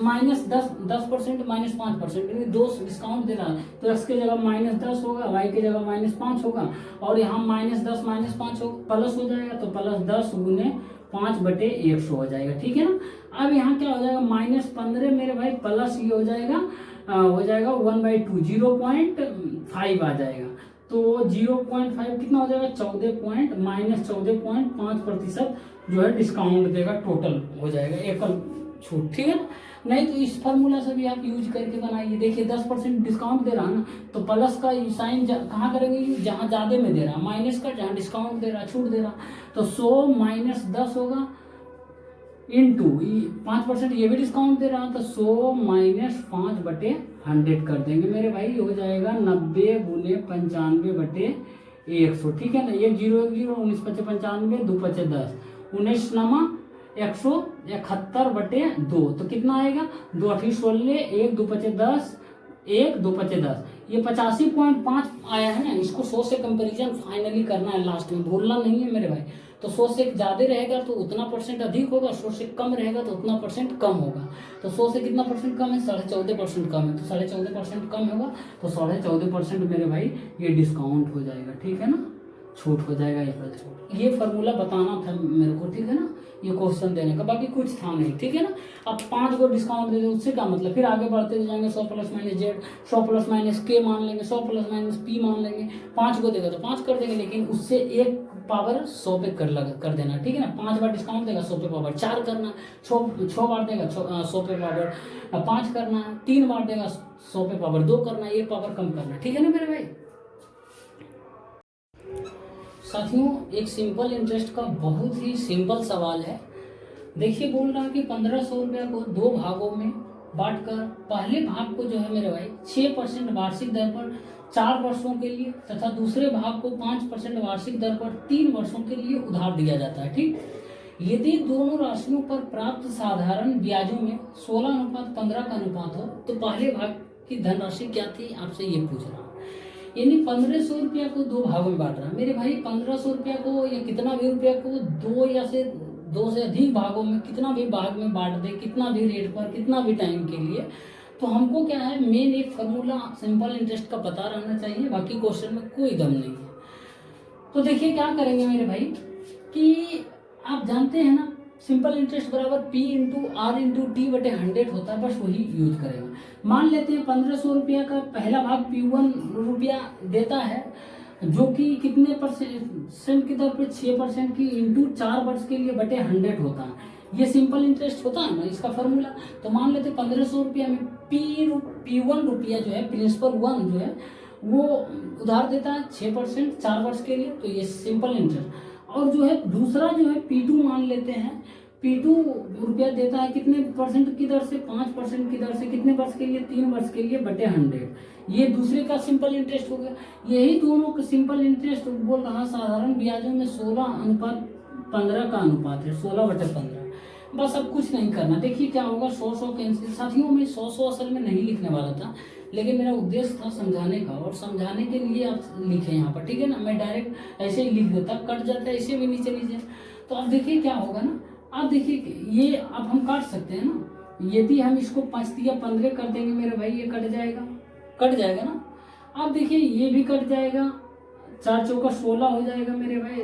माइनस 10% माइनस 5%, 2 डिस्काउंट दे रहा है, तो x की जगह -10 होगा, y की जगह -5 होगा, और यहाँ -10 -5 प्लस हो जाएगा, तो प्लस 10 गुने 5/100 हो जाएगा, ठीक है ना। अब यहाँ क्या हो जाएगा, -15 मेरे भाई प्लस ये हो जाएगा 1/2, 0.5 आ जाएगा, तो 0.5 कितना हो जाएगा, 14.5% जो है डिस्काउंट देगा, टोटल हो जाएगा एकल छूट, ठीक है ना। नहीं तो इस फार्मूला से भी आप यूज करके बनाइए। देखिए 10% डिस्काउंट दे रहा है ना, तो प्लस का साइन कहाँ करेंगे, जहाँ ज्यादा में दे रहा है, माइनस का जहाँ डिस्काउंट दे रहा है, छूट दे रहा, तो 100 माइनस 10 होगा, इंटू 5% ये भी डिस्काउंट दे रहा है, तो 100 माइनस 5/10 100 कर देंगे मेरे भाई, हो जाएगा 90 गुने 95 बटे 100, ठीक है ना। 1 0 1 0, 19 5 95, 2 5 10, 19 नमा 171 बटे 2, तो कितना आएगा 2 8 16, 1 2 5 10, 1 2 5 10, ये 85.5 आया है ना। इसको 100 से कंपैरिजन फाइनली करना है, लास्ट में भूलना नहीं है मेरे भाई। तो 100 से ज़्यादा रहेगा तो उतना परसेंट अधिक होगा, 100 से कम रहेगा तो उतना परसेंट कम होगा। तो 100 से कितना परसेंट कम है, 14.5% कम है, तो 14.5% कम होगा, तो 14.5% मेरे भाई ये डिस्काउंट हो जाएगा, ठीक है ना, छूट हो जाएगा, एक छूट। ये फार्मूला बताना था मेरे को, ठीक है ना, ये क्वेश्चन देने का, बाकी कुछ था नहीं, ठीक है ना। अब 5 को डिस्काउंट दे दे, उससे क्या मतलब, फिर आगे बढ़ते जाएंगे, 100 plus minus Z, 100 plus minus के मान लेंगे, 100 प्लस माइनस पी मान लेंगे। 5 को देगा तो 5 कर देंगे, लेकिन उससे एक पावर 100 पे कर देना, ठीक है ना। 5 बार डिस्काउंट देगा 100 पे पावर 4 करना, 6 बार देगा 100 पे पावर 5 करना, 3 बार देगा 100 पे पावर 2 करना, एक पावर कम करना, ठीक है ना मेरे भाई। साथियों, एक सिंपल इंटरेस्ट का बहुत ही सिंपल सवाल है। देखिए, बोल रहा है कि 1500 रुपया को 2 भागों में बांटकर पहले भाग को जो है मेरे भाई 6% वार्षिक दर पर 4 वर्षों के लिए तथा दूसरे भाग को 5% वार्षिक दर पर 3 वर्षों के लिए उधार दिया जाता है, ठीक। यदि दोनों राशियों पर प्राप्त साधारण ब्याजों में 16:15 का अनुपात हो तो पहले भाग की धनराशि क्या थी, आपसे ये पूछ रहा हूँ। यानी 1500 रुपया को 2 भागों में बांट रहा है मेरे भाई। 1500 रुपया को या कितना भी रुपया को 2 से अधिक भागों में, कितना भी भाग में बांट दे, कितना भी रेट पर, कितना भी टाइम के लिए, तो हमको क्या है, मेन एक फार्मूला सिंपल इंटरेस्ट का पता रहना चाहिए, बाकी क्वेश्चन में कोई दम नहीं है। तो देखिए क्या करेंगे मेरे भाई, कि आप जानते हैं ना, सिंपल इंटरेस्ट बराबर P into R into T बटे 100 होता है, बस वही यूज करेंगे। मान लेते हैं 1500 रुपया का पहला भाग P1 रुपया देता है, जो कि कितने परसेंट की दर पे, 6% की, इंटू 4 वर्ष के लिए बटे 100 होता है। ये सिंपल इंटरेस्ट होता है ना, इसका फॉर्मूला। तो मान लेते 1500 रुपया में P1 रुपया जो है, प्रिंसिपल 1 जो है, वो उधार देता है 6% 4 वर्ष के लिए, तो ये सिंपल इंटरेस्ट। और जो है दूसरा जो है P2 मान लेते हैं, P2 रुपया देता है कितने परसेंट की दर से, 5% की दर से, कितने वर्ष के लिए, 3 वर्ष के लिए बटे 100। ये दूसरे का सिंपल इंटरेस्ट हो गया। यही दोनों का सिंपल इंटरेस्ट बोल रहा, साधारण ब्याजों में 16:15 का अनुपात है, 16/15। बस अब कुछ नहीं करना। देखिए क्या होगा, 100 कैंसिल। साथियों में 100 असल में नहीं लिखने वाला था, लेकिन मेरा उद्देश्य था समझाने का, और समझाने के लिए आप लिखे यहाँ पर, ठीक है ना। मैं डायरेक्ट ऐसे ही लिख देता, कट जाता है ऐसे भी नीचे नीचे। तो अब देखिए क्या होगा ना, अब देखिए ये अब हम काट सकते हैं ना। यदि हम इसको 5 या 15 कर देंगे मेरे भाई, ये कट जाएगा ना। अब देखिए ये भी कट जाएगा, 4 चौका 16 हो जाएगा मेरे भाई,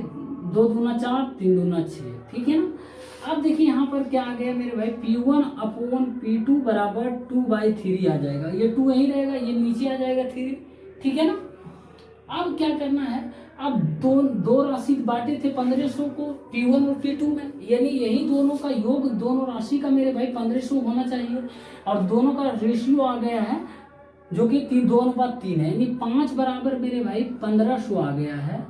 2 दूना 4, 3 दूना 6, ठीक है ना। अब देखिए यहाँ पर क्या आ गया मेरे भाई, P1/P2 बराबर 2/3 आ जाएगा। ये 2 यहीं रहेगा, ये नीचे आ जाएगा 3, ठीक है ना। अब क्या करना है, अब दो राशि बांटे थे 1500 को P1 और P2 में, यानी यही दोनों का योग, दोनों राशि का मेरे भाई 1500 होना चाहिए, और दोनों का रेशियो आ गया है जो कि 2:3 है, यानी 5 बराबर मेरे भाई 1500 आ गया है।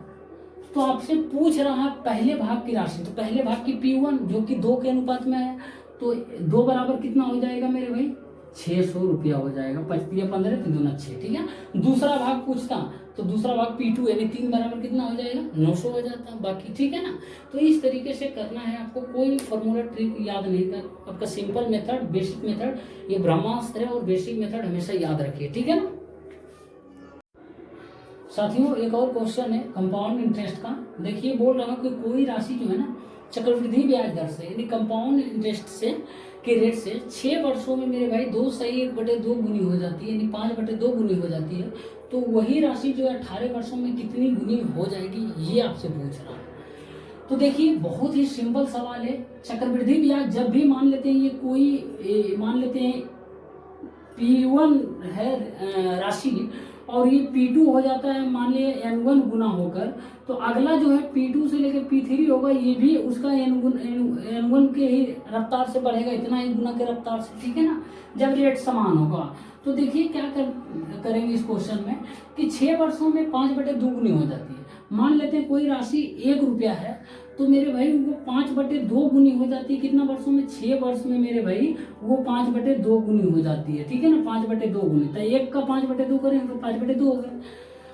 तो आपसे पूछ रहा है पहले भाग की राशि, तो पहले भाग की P1 जो कि 2 के अनुपात में है, तो 2 बराबर कितना हो जाएगा मेरे भाई, 600 रुपया हो जाएगा। 5 × 15 3 दूना 6, ठीक है। दूसरा भाग पूछता तो दूसरा भाग P2 यानी 3 बराबर कितना हो जाएगा, 900 हो जाता बाकी, ठीक है ना। तो इस तरीके से करना है आपको, कोई भी फॉर्मूला ट्रिक याद नहीं कर, आपका सिंपल मेथड, बेसिक मेथड, ये ब्रह्मास्त्र है, और बेसिक मेथड हमेशा याद रखिए, ठीक है ना। साथियों, एक और क्वेश्चन है कंपाउंड इंटरेस्ट का। देखिए बोल रहा हूँ कि कोई राशि जो है ना, चक्रवृद्धि ब्याज दर से यानी कंपाउंड इंटरेस्ट से के रेट से 6 वर्षों में मेरे भाई 2/1/2 गुनी हो जाती है, यानी 5/2 गुनी हो जाती है। तो वही राशि जो है 18 वर्षों में कितनी गुनी हो जाएगी, ये आपसे पूछ रहा है। तो देखिए बहुत ही सिंपल सवाल है। चक्रवृद्धि ब्याज जब भी मान लेते हैं, ये कोई मान लेते हैं P1 है राशि, और ये P2 हो जाता है मान लिया N1 गुना होकर, तो अगला जो है P2 से लेकर P3 होगा, ये भी उसका N1 के ही रफ्तार से बढ़ेगा, इतना ही गुना के रफ्तार से, ठीक है ना, जब रेट समान होगा। तो देखिए क्या करेंगे इस क्वेश्चन में, कि 6 वर्षों में 5/2 गुनी हो जाती है। मान लेते हैं कोई राशि 1 रुपया है, तो मेरे भाई वो 5/2 गुनी हो जाती है कितना वर्षों में, 6 वर्ष में मेरे भाई वो 5/2 गुनी हो जाती है, ठीक है ना, 5/2 गुनी। तो एक का 5/2 करेंगे तो 5/2 हो गए।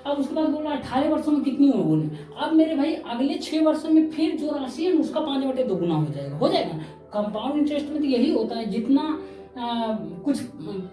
अब उसके बाद बोला 18 वर्षों में कितनी हो गुनी। अब मेरे भाई अगले 6 वर्षों में फिर जो राशि है उसका 5/2 गुना हो जाएगा। कंपाउंड इंटरेस्ट में तो यही होता है, जितना कुछ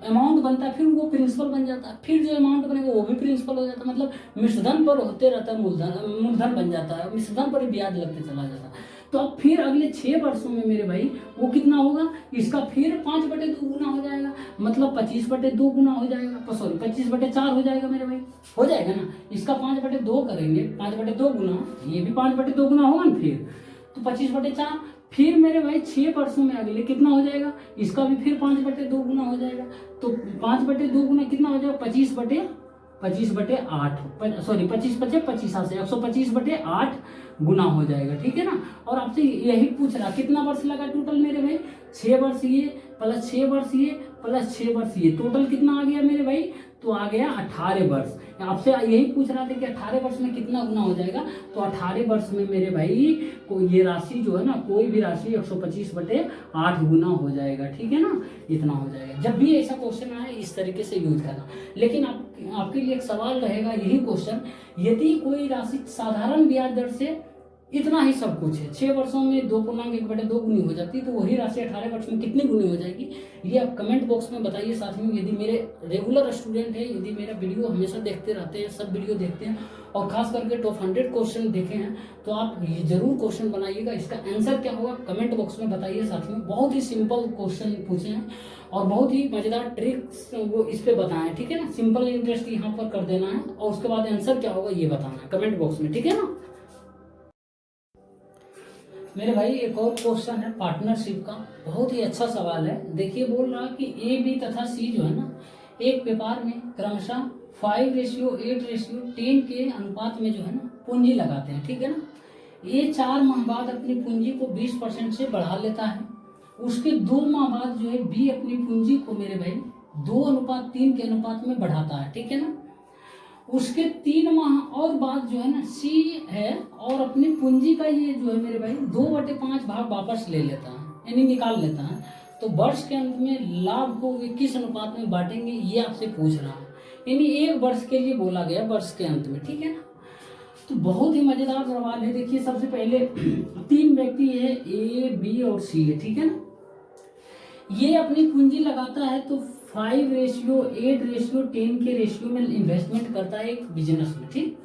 अमाउंट बनता है फिर वो प्रिंसिपल बन जाता है, फिर जो अमाउंट बनेगा वो भी प्रिंसिपल हो जाता है, मतलब मिश्रधन पर होते रहता है, मूलधन बन जाता है, मिश्रधन पर ही ब्याज लगते चला जाता है। तो अब फिर अगले 6 वर्षों में मेरे भाई वो कितना होगा, इसका फिर 5/2 गुना हो जाएगा, मतलब 25/2 गुना हो जाएगा, सॉरी 25/4 हो जाएगा मेरे भाई, हो जाएगा ना। इसका 5/2 करेंगे, 5/2 गुना, ये भी 5/2 गुना होगा ना, फिर तो 25/4। फिर मेरे भाई 6 वर्षों में अगले कितना हो जाएगा, इसका भी फिर 5/2 गुना हो जाएगा। तो 5/2 गुना कितना हो जाएगा, 25/8, सॉरी 25/25 से 125/8 गुना हो जाएगा, ठीक है ना। और आपसे यही पूछ रहा कितना वर्ष लगा टोटल मेरे भाई, 6 वर्ष ये प्लस 6 वर्ष ये प्लस 6 वर्ष ये, टोटल कितना आ गया मेरे भाई, तो आ गया 18 वर्ष। आपसे यही पूछ रहा था कि 18 वर्ष में कितना गुना हो जाएगा, तो 18 वर्ष में मेरे भाई को ये राशि जो है ना, कोई भी राशि 125/8 गुना हो जाएगा, ठीक है ना, इतना हो जाएगा। जब भी ऐसा क्वेश्चन आए इस तरीके से यूज करना। लेकिन आपके लिए एक सवाल रहेगा यही क्वेश्चन, यदि कोई राशि साधारण ब्याज दर से इतना ही सब कुछ है, 6 वर्षों में 2.1/2 गुनी हो जाती है, तो वही राशि 18 वर्ष में कितनी गुनी हो जाएगी, ये आप कमेंट बॉक्स में बताइए। साथ में यदि मेरे रेगुलर स्टूडेंट है, यदि मेरा वीडियो हमेशा देखते रहते हैं, सब वीडियो देखते हैं और खास करके टॉप 100 क्वेश्चन देखे हैं, तो आप ये जरूर क्वेश्चन बनाइएगा। इसका आंसर क्या होगा कमेंट बॉक्स में बताइए। साथ में बहुत ही सिंपल क्वेश्चन पूछे हैं और बहुत ही मजेदार ट्रिक्स वो इस पे बताएं, ठीक है ना। सिंपल इंटरेस्ट यहाँ पर कर देना है और उसके बाद आंसर क्या होगा ये बताना है कमेंट बॉक्स में, ठीक है ना। मेरे भाई एक और क्वेश्चन है पार्टनरशिप का, बहुत ही अच्छा सवाल है। देखिए बोल रहा कि ए बी तथा सी जो है ना, एक व्यापार में क्रमशः 5:8:10 के अनुपात में जो है ना पूंजी लगाते हैं, ठीक है ना। ये 4 माह बाद अपनी पूंजी को 20% से बढ़ा लेता है। उसके 2 माह बाद जो है बी अपनी पूंजी को मेरे भाई 2:3 के अनुपात में बढ़ाता है, ठीक है ना। उसके 3 माह और बाद जो है ना सी है और अपनी पूंजी का ये जो है मेरे भाई 2/5 भाग वापस ले लेता है, यानी निकाल लेता है। तो वर्ष के अंत में लाभ को वे किस अनुपात में बांटेंगे ये आपसे पूछ रहा है, यानी 1 वर्ष के लिए बोला गया वर्ष के अंत में, ठीक है ना। तो बहुत ही मजेदार सवाल है। देखिए सबसे पहले 3 व्यक्ति है, ए बी और सी है, ठीक है ना। ये अपनी पूंजी लगाता है तो 5:8:10 के रेशियो में इन्वेस्टमेंट करता है एक बिजनेस में, ठीक।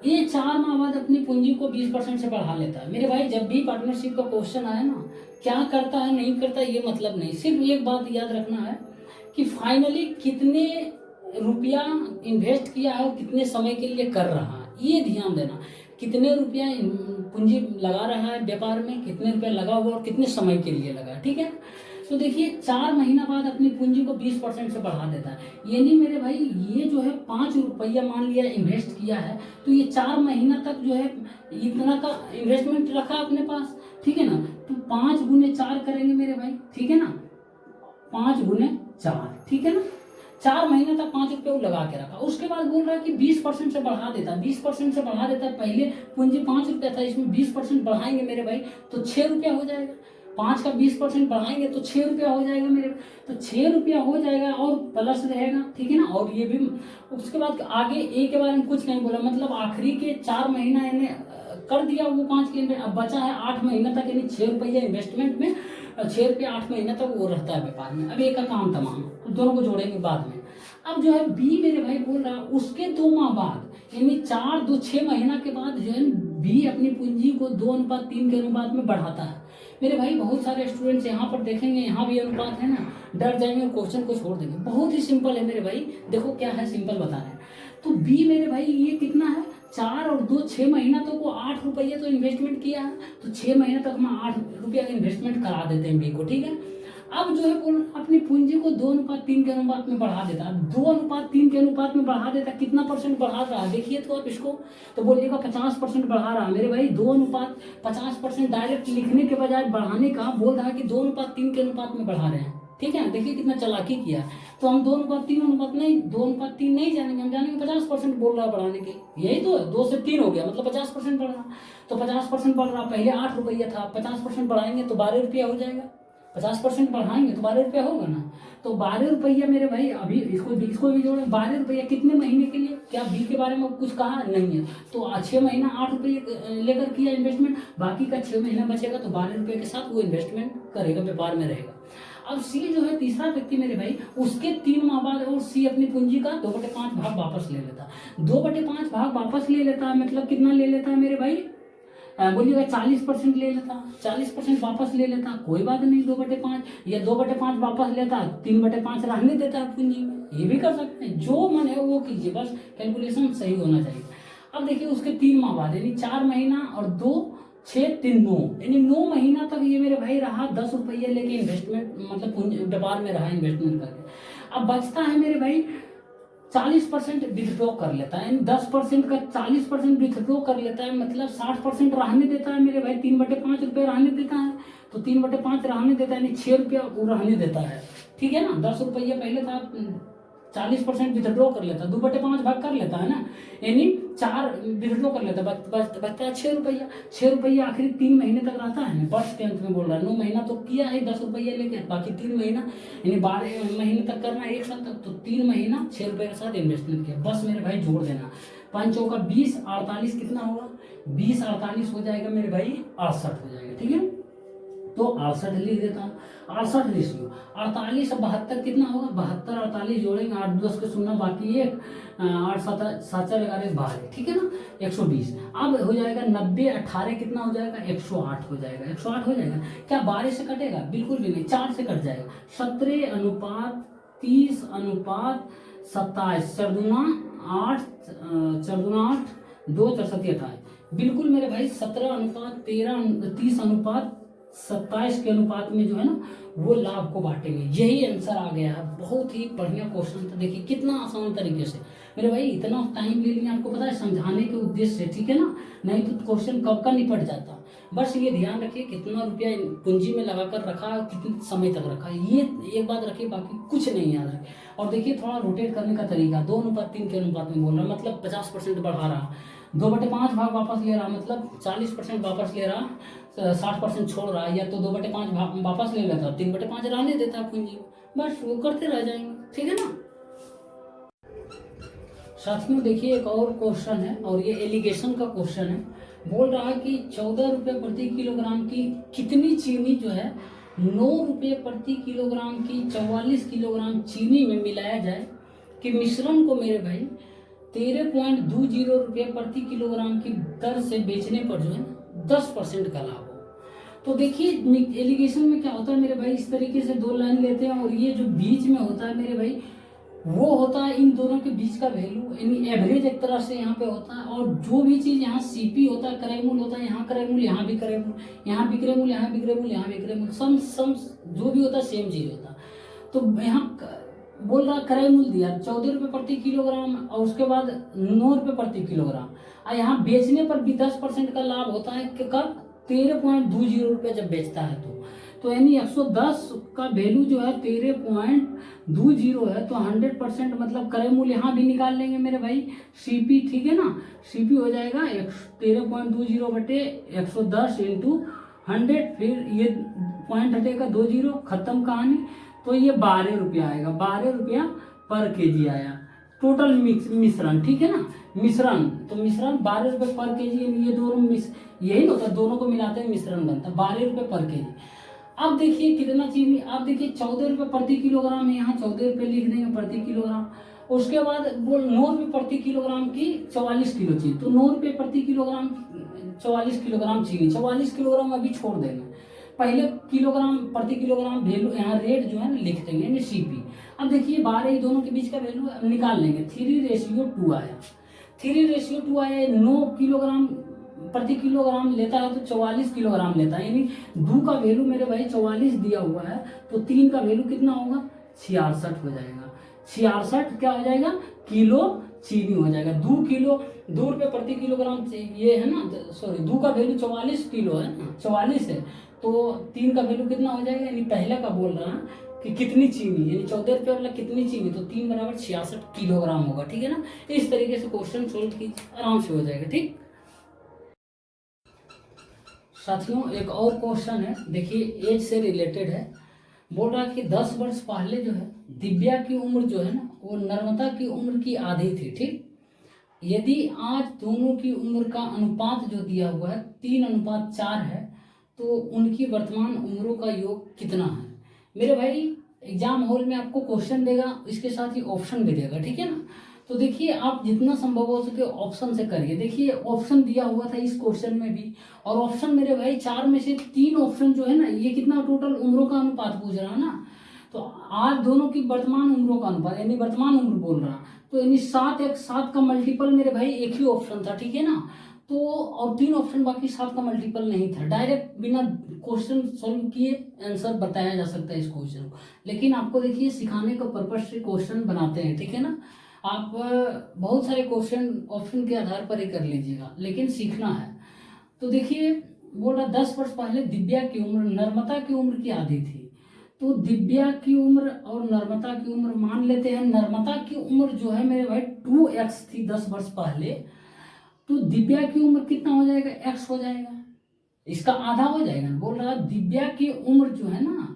ये 4 माह बाद अपनी पूंजी को 20% से बढ़ा लेता है। मेरे भाई जब भी पार्टनरशिप का क्वेश्चन आया ना, क्या करता है नहीं करता ये मतलब नहीं, सिर्फ एक बात याद रखना है कि फाइनली कितने रुपया इन्वेस्ट किया है और कितने समय के लिए कर रहा है, ये ध्यान देना। कितने रुपया पूंजी लगा रहा है व्यापार में, कितने रुपया लगा हुआ और कितने समय के लिए लगा, ठीक है। तो देखिए 4 महीना बाद अपनी पूंजी को 20% से बढ़ा देता है, यानी मेरे भाई ये जो है 5 रुपया मान लिया इन्वेस्ट किया है, तो ये 4 महीना तक जो है इतना का इन्वेस्टमेंट रखा अपने पास, ठीक है ना। तो 5 × 4 करेंगे मेरे भाई, ठीक है ना, 5 × 4, ठीक है ना। 4 महीने तक 5 रुपये वो लगा के रखा। उसके बाद बोल रहा है कि 20% से बढ़ा देता है, 20% से बढ़ा देता है। पहले पूंजी 5 रुपया था, इसमें 20% बढ़ाएंगे मेरे भाई तो 6 रुपया हो जाएगा। 5 का 20% बढ़ाएंगे तो 6 रुपया हो जाएगा मेरे, तो 6 रुपया हो जाएगा और प्लस रहेगा, ठीक है ना। और ये भी उसके बाद आगे ए के बारे में कुछ नहीं बोला, मतलब आखिरी के 4 महीना यानी कर दिया वो 5 के, अब बचा है 8 महीना तक, यानी 6 रुपया इन्वेस्टमेंट में, 6 रुपया 8 महीना तक वो रहता है व्यापार में। अब ए का काम तमाम, दोनों को जोड़ेंगे बाद में। अब जो है बी मेरे भाई बोल रहा है उसके 2 माह बाद, यानी 4 2 6 महीना के बाद जो है बी अपनी पूंजी को 2:3 के अनुपात में बढ़ाता है। मेरे भाई बहुत सारे स्टूडेंट्स यहाँ पर देखेंगे, यहाँ भी अनुपात है ना, डर जाएंगे और क्वेश्चन को छोड़ देंगे। बहुत ही सिंपल है मेरे भाई, देखो क्या है, सिंपल बता रहे हैं। तो बी मेरे भाई ये कितना है, 4 और 2 6 महीना तक वो 8 रुपये तो इन्वेस्टमेंट किया है, तो 6 महीने तक हम 8 रुपया का इन्वेस्टमेंट करा देते हैं बी को, ठीक है। अब जो है अपनी पूंजी को 2:3 के अनुपात में बढ़ा देता है। 2:3 के अनुपात में बढ़ा देता है, कितना परसेंट बढ़ा रहा है देखिए तो आप इसको, तो बोलिएगा 50% बढ़ा रहा है मेरे भाई। 2:50% डायरेक्ट लिखने के बजाय बढ़ाने का बोल रहा है कि 2:3 के अनुपात में बढ़ा रहे हैं, ठीक है, देखिए कितना चालाकी किया है। तो हम 2:3 नहीं जानेंगे, हम जानेंगे 50% बोल रहा है बढ़ाने के, यही तो है। 2 से 3 हो गया मतलब 50% बढ़ रहा। तो 50% बढ़ रहा, पहले 8 रुपया था, 50% बढ़ाएंगे तो 12 रुपया हो जाएगा। 50% बढ़ाएंगे तो 12 रुपया होगा ना। तो 12 रुपया मेरे भाई, अभी इसको भी जोड़े, 12 रुपया कितने महीने के लिए, क्या बी के बारे में कुछ कहा नहीं है। तो 6 महीना 8 रुपये लेकर किया इन्वेस्टमेंट, बाकी का 6 महीना बचेगा तो 12 रुपये के साथ वो इन्वेस्टमेंट करेगा, व्यापार में रहेगा। अब सी जो है तीसरा व्यक्ति मेरे भाई, उसके 3 माह बाद और सी अपनी पूंजी का 2/5 भाग वापस ले लेता। 2/5 भाग वापस ले लेता है मतलब कितना ले लेता है मेरे भाई, बोलिएगा 40% ले लेता। 40% वापस ले लेता, कोई बात नहीं, 2/5 या 2/5 वापस लेता, 3/5 रहने देता है पूंजी में, ये भी कर सकते हैं। जो मन है वो कीजिए, बस कैलकुलेशन सही होना चाहिए। अब देखिए उसके 3 माह बाद यानी 4 महीना और 2 6 3 9 यानी 9 महीना तक ये मेरे भाई रहा 10 रुपये लेके इन्वेस्टमेंट, मतलब व्यापार में रहा इन्वेस्टमेंट करके। अब बचता है मेरे भाई 40% विथड्रॉ कर लेता है, 10% का 40% विथड्रॉ कर लेता है, मतलब 60% रहने देता है मेरे भाई। 3/5 रुपये रहने देता है, तो 3/5 रहने देता है यानी 6 रुपया वो रहने देता है, ठीक है ना। 10 रुपया पहले था, 40% विथड्रॉ कर लेता है, 2/5 भाग कर लेता है ना, यानी 4 विथड्रॉ कर लेता है, बचता है 6 रुपया। 6 रुपया आखिरी 3 महीने तक रहता है ना, वर्ष के अंत में बोल रहा है। 9 महीना तो किया है 10 रुपया लेके, बाकी 3 महीना यानी 12 महीने तक करना है, एक साल तक। तो 3 महीना 6 रुपये के साथ इन्वेस्टमेंट किया, बस मेरे भाई जोड़ देना। 5 चौका 20, 48 कितना होगा, 20 48 हो जाएगा मेरे भाई, 68 हो जाएगा, ठीक है। तो 68 लिख देता हूँ, 68 रेशियो 48 और 72 कितना होगा, 72 48 जोड़ेंगे, 8 10 के 0 बाकी 1, 8 7 7 4 11 12, ठीक है ना, 120। अब हो जाएगा 90 18 कितना हो जाएगा, 108 हो जाएगा। 108 हो जाएगा, क्या 12 से कटेगा, बिल्कुल भी नहीं, 4 से कट जाएगा। 17:30:30:27, 4×2 8, 4×2 8, 2 4 7 28, बिल्कुल मेरे भाई 17:13:30:27 के अनुपात में जो है ना वो लाभ को बांटेंगे। यही आंसर आ गया है, बहुत ही बढ़िया क्वेश्चन था। देखिए कितना आसान तरीके से मेरे भाई, इतना टाइम ले लिया आपको पता है समझाने के उद्देश्य से, ठीक है ना, नहीं तो क्वेश्चन कब का निपट जाता। बस ये ध्यान रखिए कितना रुपया पूंजी में लगा कर रखा है, कितने समय तक रखा है, ये एक बात रखिए, बाकी कुछ नहीं याद रखे। और देखिए थोड़ा रोटेट करने का तरीका, 2:3 के अनुपात में बोल रहा, मतलब 50% बढ़ा रहा, 2/5 भाग वापस ले रहा, मतलब 40% वापस ले रहा, 60% छोड़ रहा है, या तो 2/5 भाग वापस ले लेता, 3/5 रहने देता पूंजी, बस वो करते रह जाएंगे, ठीक है ना। साथियों देखिए एक और क्वेश्चन है, और ये एलिगेशन का क्वेश्चन है। बोल रहा है कि 14 रुपये प्रति किलोग्राम की कितनी चीनी जो है 9 रुपये प्रति किलोग्राम की 44 किलोग्राम चीनी में मिलाया जाए कि मिश्रण को मेरे भाई 13.20 रुपये प्रति किलोग्राम की दर से बेचने पर जो है 10% का लाभ हो। तो देखिए एलिगेशन में क्या होता है मेरे भाई, इस तरीके से 2 लाइन लेते हैं, और ये जो बीच में होता है मेरे भाई वो होता है इन दोनों के बीच का वैल्यू, यानी एवरेज एक तरह से यहाँ पे होता है। और जो भी चीज़ यहाँ सीपी होता है, क्रय मूल्य होता है, यहाँ क्रय मूल्य, यहाँ भी क्रय मूल्य, यहाँ विक्रय मूल्य, यहाँ विक्रय मूल्य, यहाँ विक्रय मूल्य, सम जो भी होता है सेम चीज होता है। तो यहाँ बोल रहा क्रय मूल्य दिया 14 रुपये प्रति किलोग्राम, और उसके बाद 9 रुपये प्रति किलोग्राम, और यहाँ बेचने पर भी 10% का लाभ होता है कि कब 13.20 रुपये जब बेचता है तो यानी 110 का वैल्यू जो है 13.20 है, तो 100% मतलब क्रय मूल्य यहाँ भी निकाल लेंगे मेरे भाई, सीपी, ठीक है ना, सीपी हो जाएगा 13.20 बटे 110 इंटू 100, फिर ये पॉइंट हटेगा 20, खत्म कहानी। तो ये 12 रुपया आएगा, 12 रुपया पर केजी आया टोटल मिश्रण, ठीक है ना, मिश्रण। तो मिश्रण 12 रुपये पर केजी, ये दोनों यही होता है, दोनों को मिलाते हैं मिश्रण बनता है 12 रुपये पर केजी। अब देखिए कितना चीनी, अब देखिए 14 रुपये प्रति किलोग्राम है, यहाँ 14 रुपये लिख देंगे प्रति किलोग्राम। उसके बाद बोल 9 रुपये प्रति किलोग्राम की 44 किलो चीनी, तो 9 रुपये प्रति किलोग्राम 44 किलोग्राम चीनी, 44 किलोग्राम अभी छोड़ देंगे, पहले किलोग्राम प्रति किलोग्राम वैल्यू यहाँ रेट जो है ना लिख देंगे यानी सीपी। अब देखिए 12 दोनों के बीच का वैल्यू निकाल लेंगे, 3:2 आया, 3:2 आया, 9 किलोग्राम प्रति किलोग्राम लेता है तो 44 किलोग्राम लेता है, यानी 2 का वैल्यू मेरे भाई 44 दिया हुआ है, तो 3 का वैल्यू कितना होगा 66 हो जाएगा, 66 क्या हो जाएगा किलो चीनी हो जाएगा। 2 रुपये प्रति किलोग्राम ये है ना, सॉरी 2 का वैल्यू 44 किलो है ना, 44 है, तो 3 का वैल्यू कितना हो जाएगा, यानी पहले का बोल रहा है कि कितनी चीनी, यानी 14 रुपये वाला कितनी चीनी, तो 3 बराबर 66 किलोग्राम होगा। ठीक है ना, इस तरीके से क्वेश्चन सोल्व कीजिए, आराम से हो जाएगा। ठीक साथियों, एक और क्वेश्चन है, देखिए एज से रिलेटेड है। बोल रहा है कि 10 वर्ष पहले जो है दिव्या की उम्र जो है ना वो नर्मदा की उम्र की आधी थी। ठीक, यदि आज दोनों की उम्र का अनुपात जो दिया हुआ है 3:4 है, तो उनकी वर्तमान उम्रों का योग कितना है। मेरे भाई एग्जाम हॉल में आपको क्वेश्चन देगा, इसके साथ ही ऑप्शन भी देगा। ठीक है ना, तो देखिए आप जितना संभव हो सके ऑप्शन से करिए। देखिए ऑप्शन दिया हुआ था इस क्वेश्चन में भी, और ऑप्शन मेरे भाई 4 में से 3 ऑप्शन जो है ना, ये कितना टोटल उम्रों का अनुपात पूछ रहा है ना, तो आज दोनों की वर्तमान उम्रों का अनुपात यानी वर्तमान उम्र बोल रहा, तो यानी 7 का मल्टीपल मेरे भाई एक ही ऑप्शन था। ठीक है ना, तो और 3 ऑप्शन बाकी 7 का मल्टीपल नहीं था। डायरेक्ट बिना क्वेश्चन सॉल्व किए आंसर बताया जा सकता है इस क्वेश्चन को, लेकिन आपको देखिए सिखाने का पर्पज से क्वेश्चन बनाते हैं। ठीक है ना, आप बहुत सारे क्वेश्चन ऑप्शन के आधार पर ही कर लीजिएगा, लेकिन सीखना है। तो देखिए बोल रहा 10 वर्ष पहले दिव्या की उम्र नर्मदा की उम्र की आधी थी, तो दिव्या की उम्र और नर्मदा की उम्र मान लेते हैं। नर्मदा की उम्र जो है मेरे भाई 2x थी 10 वर्ष पहले, तो दिव्या की उम्र कितना हो जाएगा, x हो जाएगा, इसका आधा हो जाएगा। बोल रहा दिव्या की उम्र जो है ना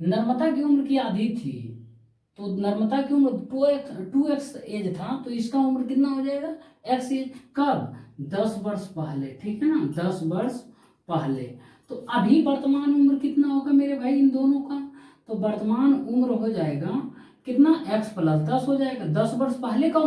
नर्मदा की उम्र की आधी थी, तो नर्मदा की उम्र 2x एज था, तो इसका उम्र कितना हो जाएगा, x एज। कब, 10 वर्ष पहले। ठीक है ना, 10 वर्ष पहले। तो अभी वर्तमान उम्र कितना होगा मेरे भाई इन दोनों का, तो वर्तमान उम्र हो जाएगा कितना, x प्लस 10 हो जाएगा। 10 वर्ष पहले का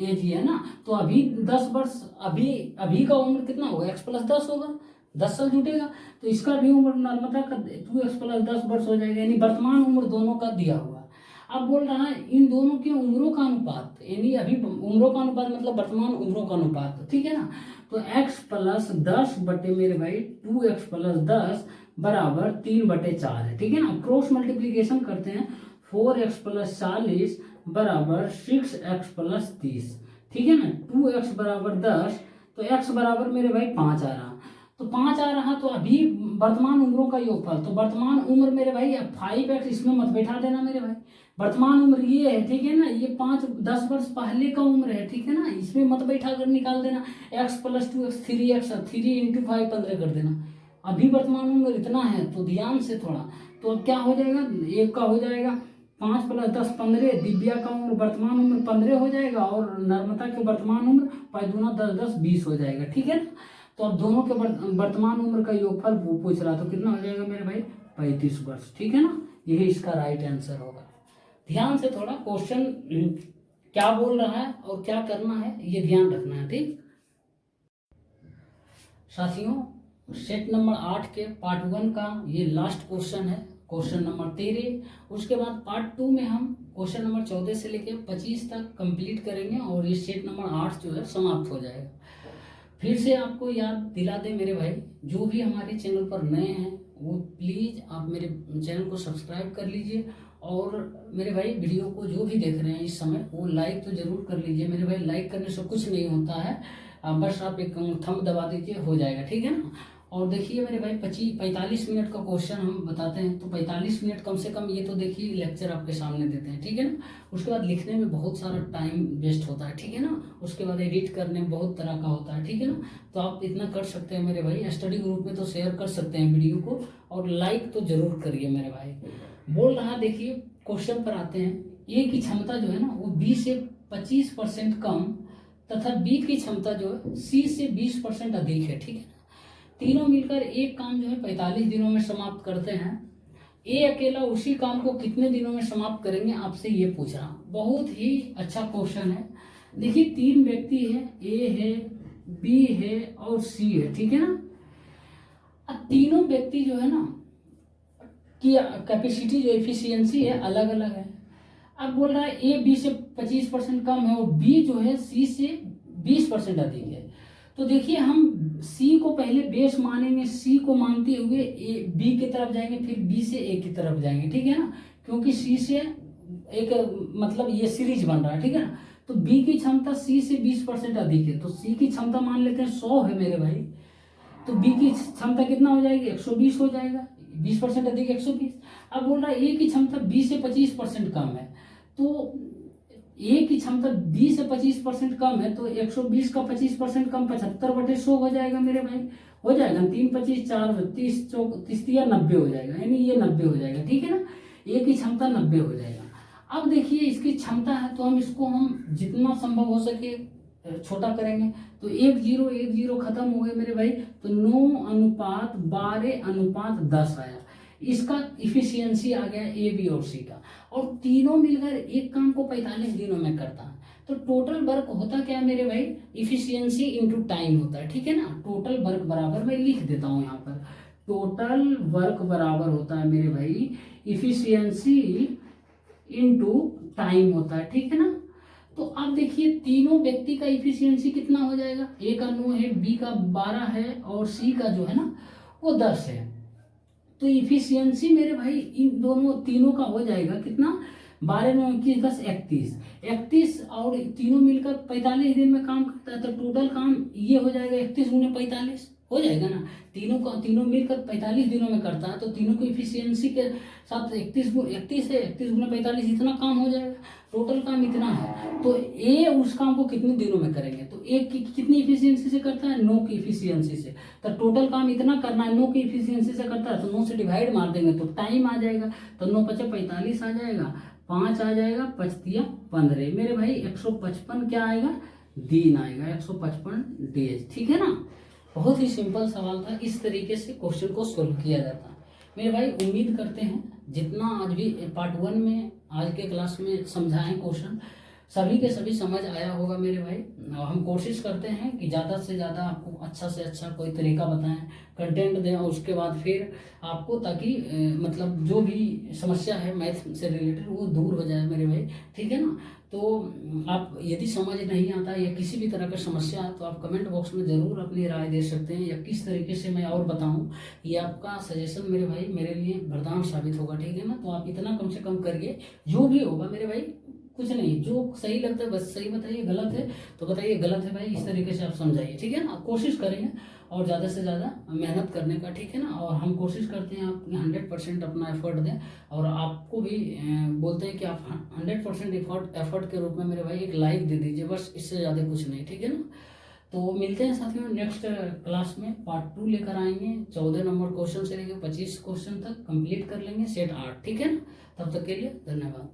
एज ही है ना, तो अभी 10 वर्ष अभी का उम्र कितना होगा, x प्लस 10 होगा, 10 साल जुटेगा, तो इसका भी उम्र नर्मदा का 2x प्लस 10 वर्ष हो जाएगा, यानी वर्तमान उम्र दोनों का दिया हुआ। अब बोल रहा है इन दोनों की उम्रों का अनुपात, यानी अभी उम्रों का अनुपात मतलब वर्तमान उम्रों का अनुपात। ठीक है ना, तो x प्लस 10 बटे मेरे भाई 2x प्लस 10 बराबर 3/4 है। ठीक है ना, क्रॉस मल्टीप्लीकेशन करते हैं, 4x प्लस 40 बराबर 6x प्लस 30। ठीक है ना, 2x बराबर 10, तो x बराबर मेरे भाई 5 आ रहा, तो 5 आ रहा, तो अभी वर्तमान उम्रों का योगफल, तो वर्तमान उम्र मेरे भाई 5x इसमें मत बैठा देना मेरे भाई, वर्तमान उम्र ये है। ठीक है ना, ये 10 वर्ष पहले का उम्र है। ठीक है ना, इसमें मत बैठा कर निकाल देना, x plus 2x 3x 3 into 5 15 कर देना। अभी वर्तमान उम्र इतना है, तो ध्यान से थोड़ा, तो अब क्या हो जाएगा, एक का हो जाएगा 5 प्लस 10 15, दिव्या का उम्र वर्तमान उम्र 15 हो जाएगा, और नर्मदा के वर्तमान उम्र 5 दूना 10 10 20 हो जाएगा। ठीक है ना, तो अब दोनों के वर्तमान उम्र का योगफल पूछ रहा, तो कितना हो जाएगा मेरे भाई, 35 वर्ष। ठीक है ना, यही इसका राइट आंसर होगा। ध्यान से थोड़ा क्वेश्चन क्या बोल रहा है और क्या करना है ये ध्यान रखना है। ठीक साथियों, सेट नंबर 8 के पार्ट 1 का ये लास्ट क्वेश्चन है, क्वेश्चन नंबर 13। उसके बाद पार्ट 2 में हम क्वेश्चन नंबर 14 से लेकर 25 तक कंप्लीट करेंगे, और ये सेट नंबर 8 जो है समाप्त हो जाएगा। फिर से आपको याद दिला दे मेरे भाई, जो भी हमारे चैनल पर नए हैं वो प्लीज़ आप मेरे चैनल को सब्सक्राइब कर लीजिए, और मेरे भाई वीडियो को जो भी देख रहे हैं इस समय वो लाइक तो ज़रूर कर लीजिए मेरे भाई। लाइक करने से कुछ नहीं होता है, बस आप एक थंब दबा दीजिए, हो जाएगा। ठीक है ना, और देखिए मेरे भाई 45 मिनट का क्वेश्चन हम बताते हैं, तो 45 मिनट कम से कम ये तो देखिए लेक्चर आपके सामने देते हैं। ठीक है ना, उसके बाद लिखने में बहुत सारा टाइम वेस्ट होता है। ठीक है ना, उसके बाद एडिट करने में बहुत तरह का होता है। ठीक है ना, तो आप इतना कर सकते हैं मेरे भाई, स्टडी ग्रुप में तो शेयर कर सकते हैं वीडियो को, और लाइक तो जरूर करिए मेरे भाई। बोल रहा देखिए क्वेश्चन पर आते हैं, ए की क्षमता जो है ना वो बी से 25% कम तथा बी की क्षमता जो है सी से 20% अधिक है। ठीक है ना, तीनों मिलकर एक काम जो है 45 दिनों में समाप्त करते हैं। ए अकेला उसी काम को कितने दिनों में समाप्त करेंगे, आपसे ये पूछ रहा। बहुत ही अच्छा क्वेश्चन है। देखिए 3 व्यक्ति है, ए है, बी है और सी है। ठीक है ना, अब तीनों व्यक्ति जो है ना की कैपेसिटी जो एफिशिएंसी है अलग अलग है। अब बोल रहा है ए बी से 25% कम है और बी जो है सी से 20% अधिक है। तो देखिए हम सी को पहले बेस मानेंगे, सी को मानते हुए ए बी की तरफ जाएंगे, फिर बी से ए की तरफ जाएंगे। ठीक है ना, क्योंकि सी से एक मतलब ये सीरीज बन रहा है। ठीक है ना, तो बी की क्षमता सी से 20% अधिक है, तो सी की क्षमता मान लेते हैं 100 है मेरे भाई, तो बी की क्षमता कितना हो जाएगी, 120 हो जाएगा। 20% अधिक 120। अब बोल रहा है ए की क्षमता 20 से 25% कम है, तो ए की क्षमता 20 से 25% कम है, तो 120 का 25% कम 75/100 हो जाएगा मेरे भाई, हो जाएगा। 3 25 4 30 30 या 90 हो जाएगा, यानी ये 90 हो जाएगा, ठीक है ना। ए की क्षमता 90 हो जाएगा। अब देखिए इसकी क्षमता है, तो हम इसको हम जितना संभव हो सके छोटा करेंगे, तो 1 0 1 0 खत्म हो गए मेरे भाई, तो 9:12:10 आया। इसका इफिशियंसी आ गया ए बी और सी का, और तीनों मिलकर एक काम को 45 दिनों में करता है। तो टोटल वर्क होता क्या है मेरे भाई, इफिशियंसी इंटू टाइम होता है, ठीक है ना। टोटल वर्क बराबर, मैं लिख देता हूँ यहाँ पर, टोटल वर्क बराबर होता है मेरे भाई इफिशियंसी इंटू टाइम होता है, ठीक है ना। तो आप देखिए तीनों व्यक्ति का इफिशियंसी कितना हो जाएगा, ए का 9 है, बी का 12 है, और सी का जो है ना वो 10 है। तो इफिशियंसी मेरे भाई इन दोनों तीनों का हो जाएगा कितना, 12 9 21 10 31 और तीनों मिलकर 45 दिन में काम करता है। तो टोटल काम ये हो जाएगा 31 × 45 हो जाएगा ना। तीनों मिलकर 45 दिनों में करता है, तो तीनों की इफिशियंसी के साथ 31 है, 31 × 45 इतना काम हो जाएगा। टोटल काम इतना है, तो ए उस काम को कितने दिनों में करेंगे, तो ए की कितनी इफिशियंसी से करता है, 9 की इफिशियंसी से। तो टोटल काम इतना करना है, 9 की इफिशियंसी से करता है, तो 9 से डिवाइड मार देंगे तो टाइम आ जाएगा। तो 9 × 5 = 45 आ जाएगा, 5 आ जाएगा, 5 × 3 = 15 मेरे भाई, 155 क्या आएगा, दिन आएगा, 155 डेज, ठीक है ना। बहुत ही सिंपल सवाल था, इस तरीके से क्वेश्चन को सोल्व किया जाता है मेरे भाई। उम्मीद करते हैं जितना आज भी पार्ट 1 में आज के क्लास में समझाएं क्वेश्चन, सभी के सभी समझ आया होगा मेरे भाई। और हम कोशिश करते हैं कि ज़्यादा से ज़्यादा आपको अच्छा से अच्छा कोई तरीका बताएं, कंटेंट दें, और उसके बाद फिर आपको, ताकि मतलब जो भी समस्या है मैथ से रिलेटेड वो दूर हो जाए मेरे भाई, ठीक है ना। तो आप यदि समझ नहीं आता या किसी भी तरह का समस्या है, तो आप कमेंट बॉक्स में ज़रूर अपनी राय दे सकते हैं, या किस तरीके से मैं और बताऊं, ये आपका सजेशन मेरे भाई मेरे लिए वरदान साबित होगा, ठीक है ना। तो आप इतना कम से कम करिए, जो भी होगा मेरे भाई, कुछ नहीं, जो सही लगता है बस सही बताइए, गलत है तो बताइए गलत है भाई, इस तरीके से आप समझाइए, ठीक है ना। कोशिश करेंगे और ज़्यादा से ज़्यादा मेहनत करने का, ठीक है ना। और हम कोशिश करते हैं आप 100% अपना एफर्ट दें, और आपको भी बोलते हैं कि आप 100% एफर्ट के रूप में मेरे भाई एक लाइक दे दीजिए, बस इससे ज़्यादा कुछ नहीं, ठीक है ना। तो मिलते हैं साथियों नेक्स्ट क्लास में, पार्ट 2 लेकर आएंगे। 14 नंबर क्वेश्चन से लेकर 25 क्वेश्चन तक कंप्लीट कर लेंगे, सेट 8, ठीक है ना। तब तक के लिए धन्यवाद।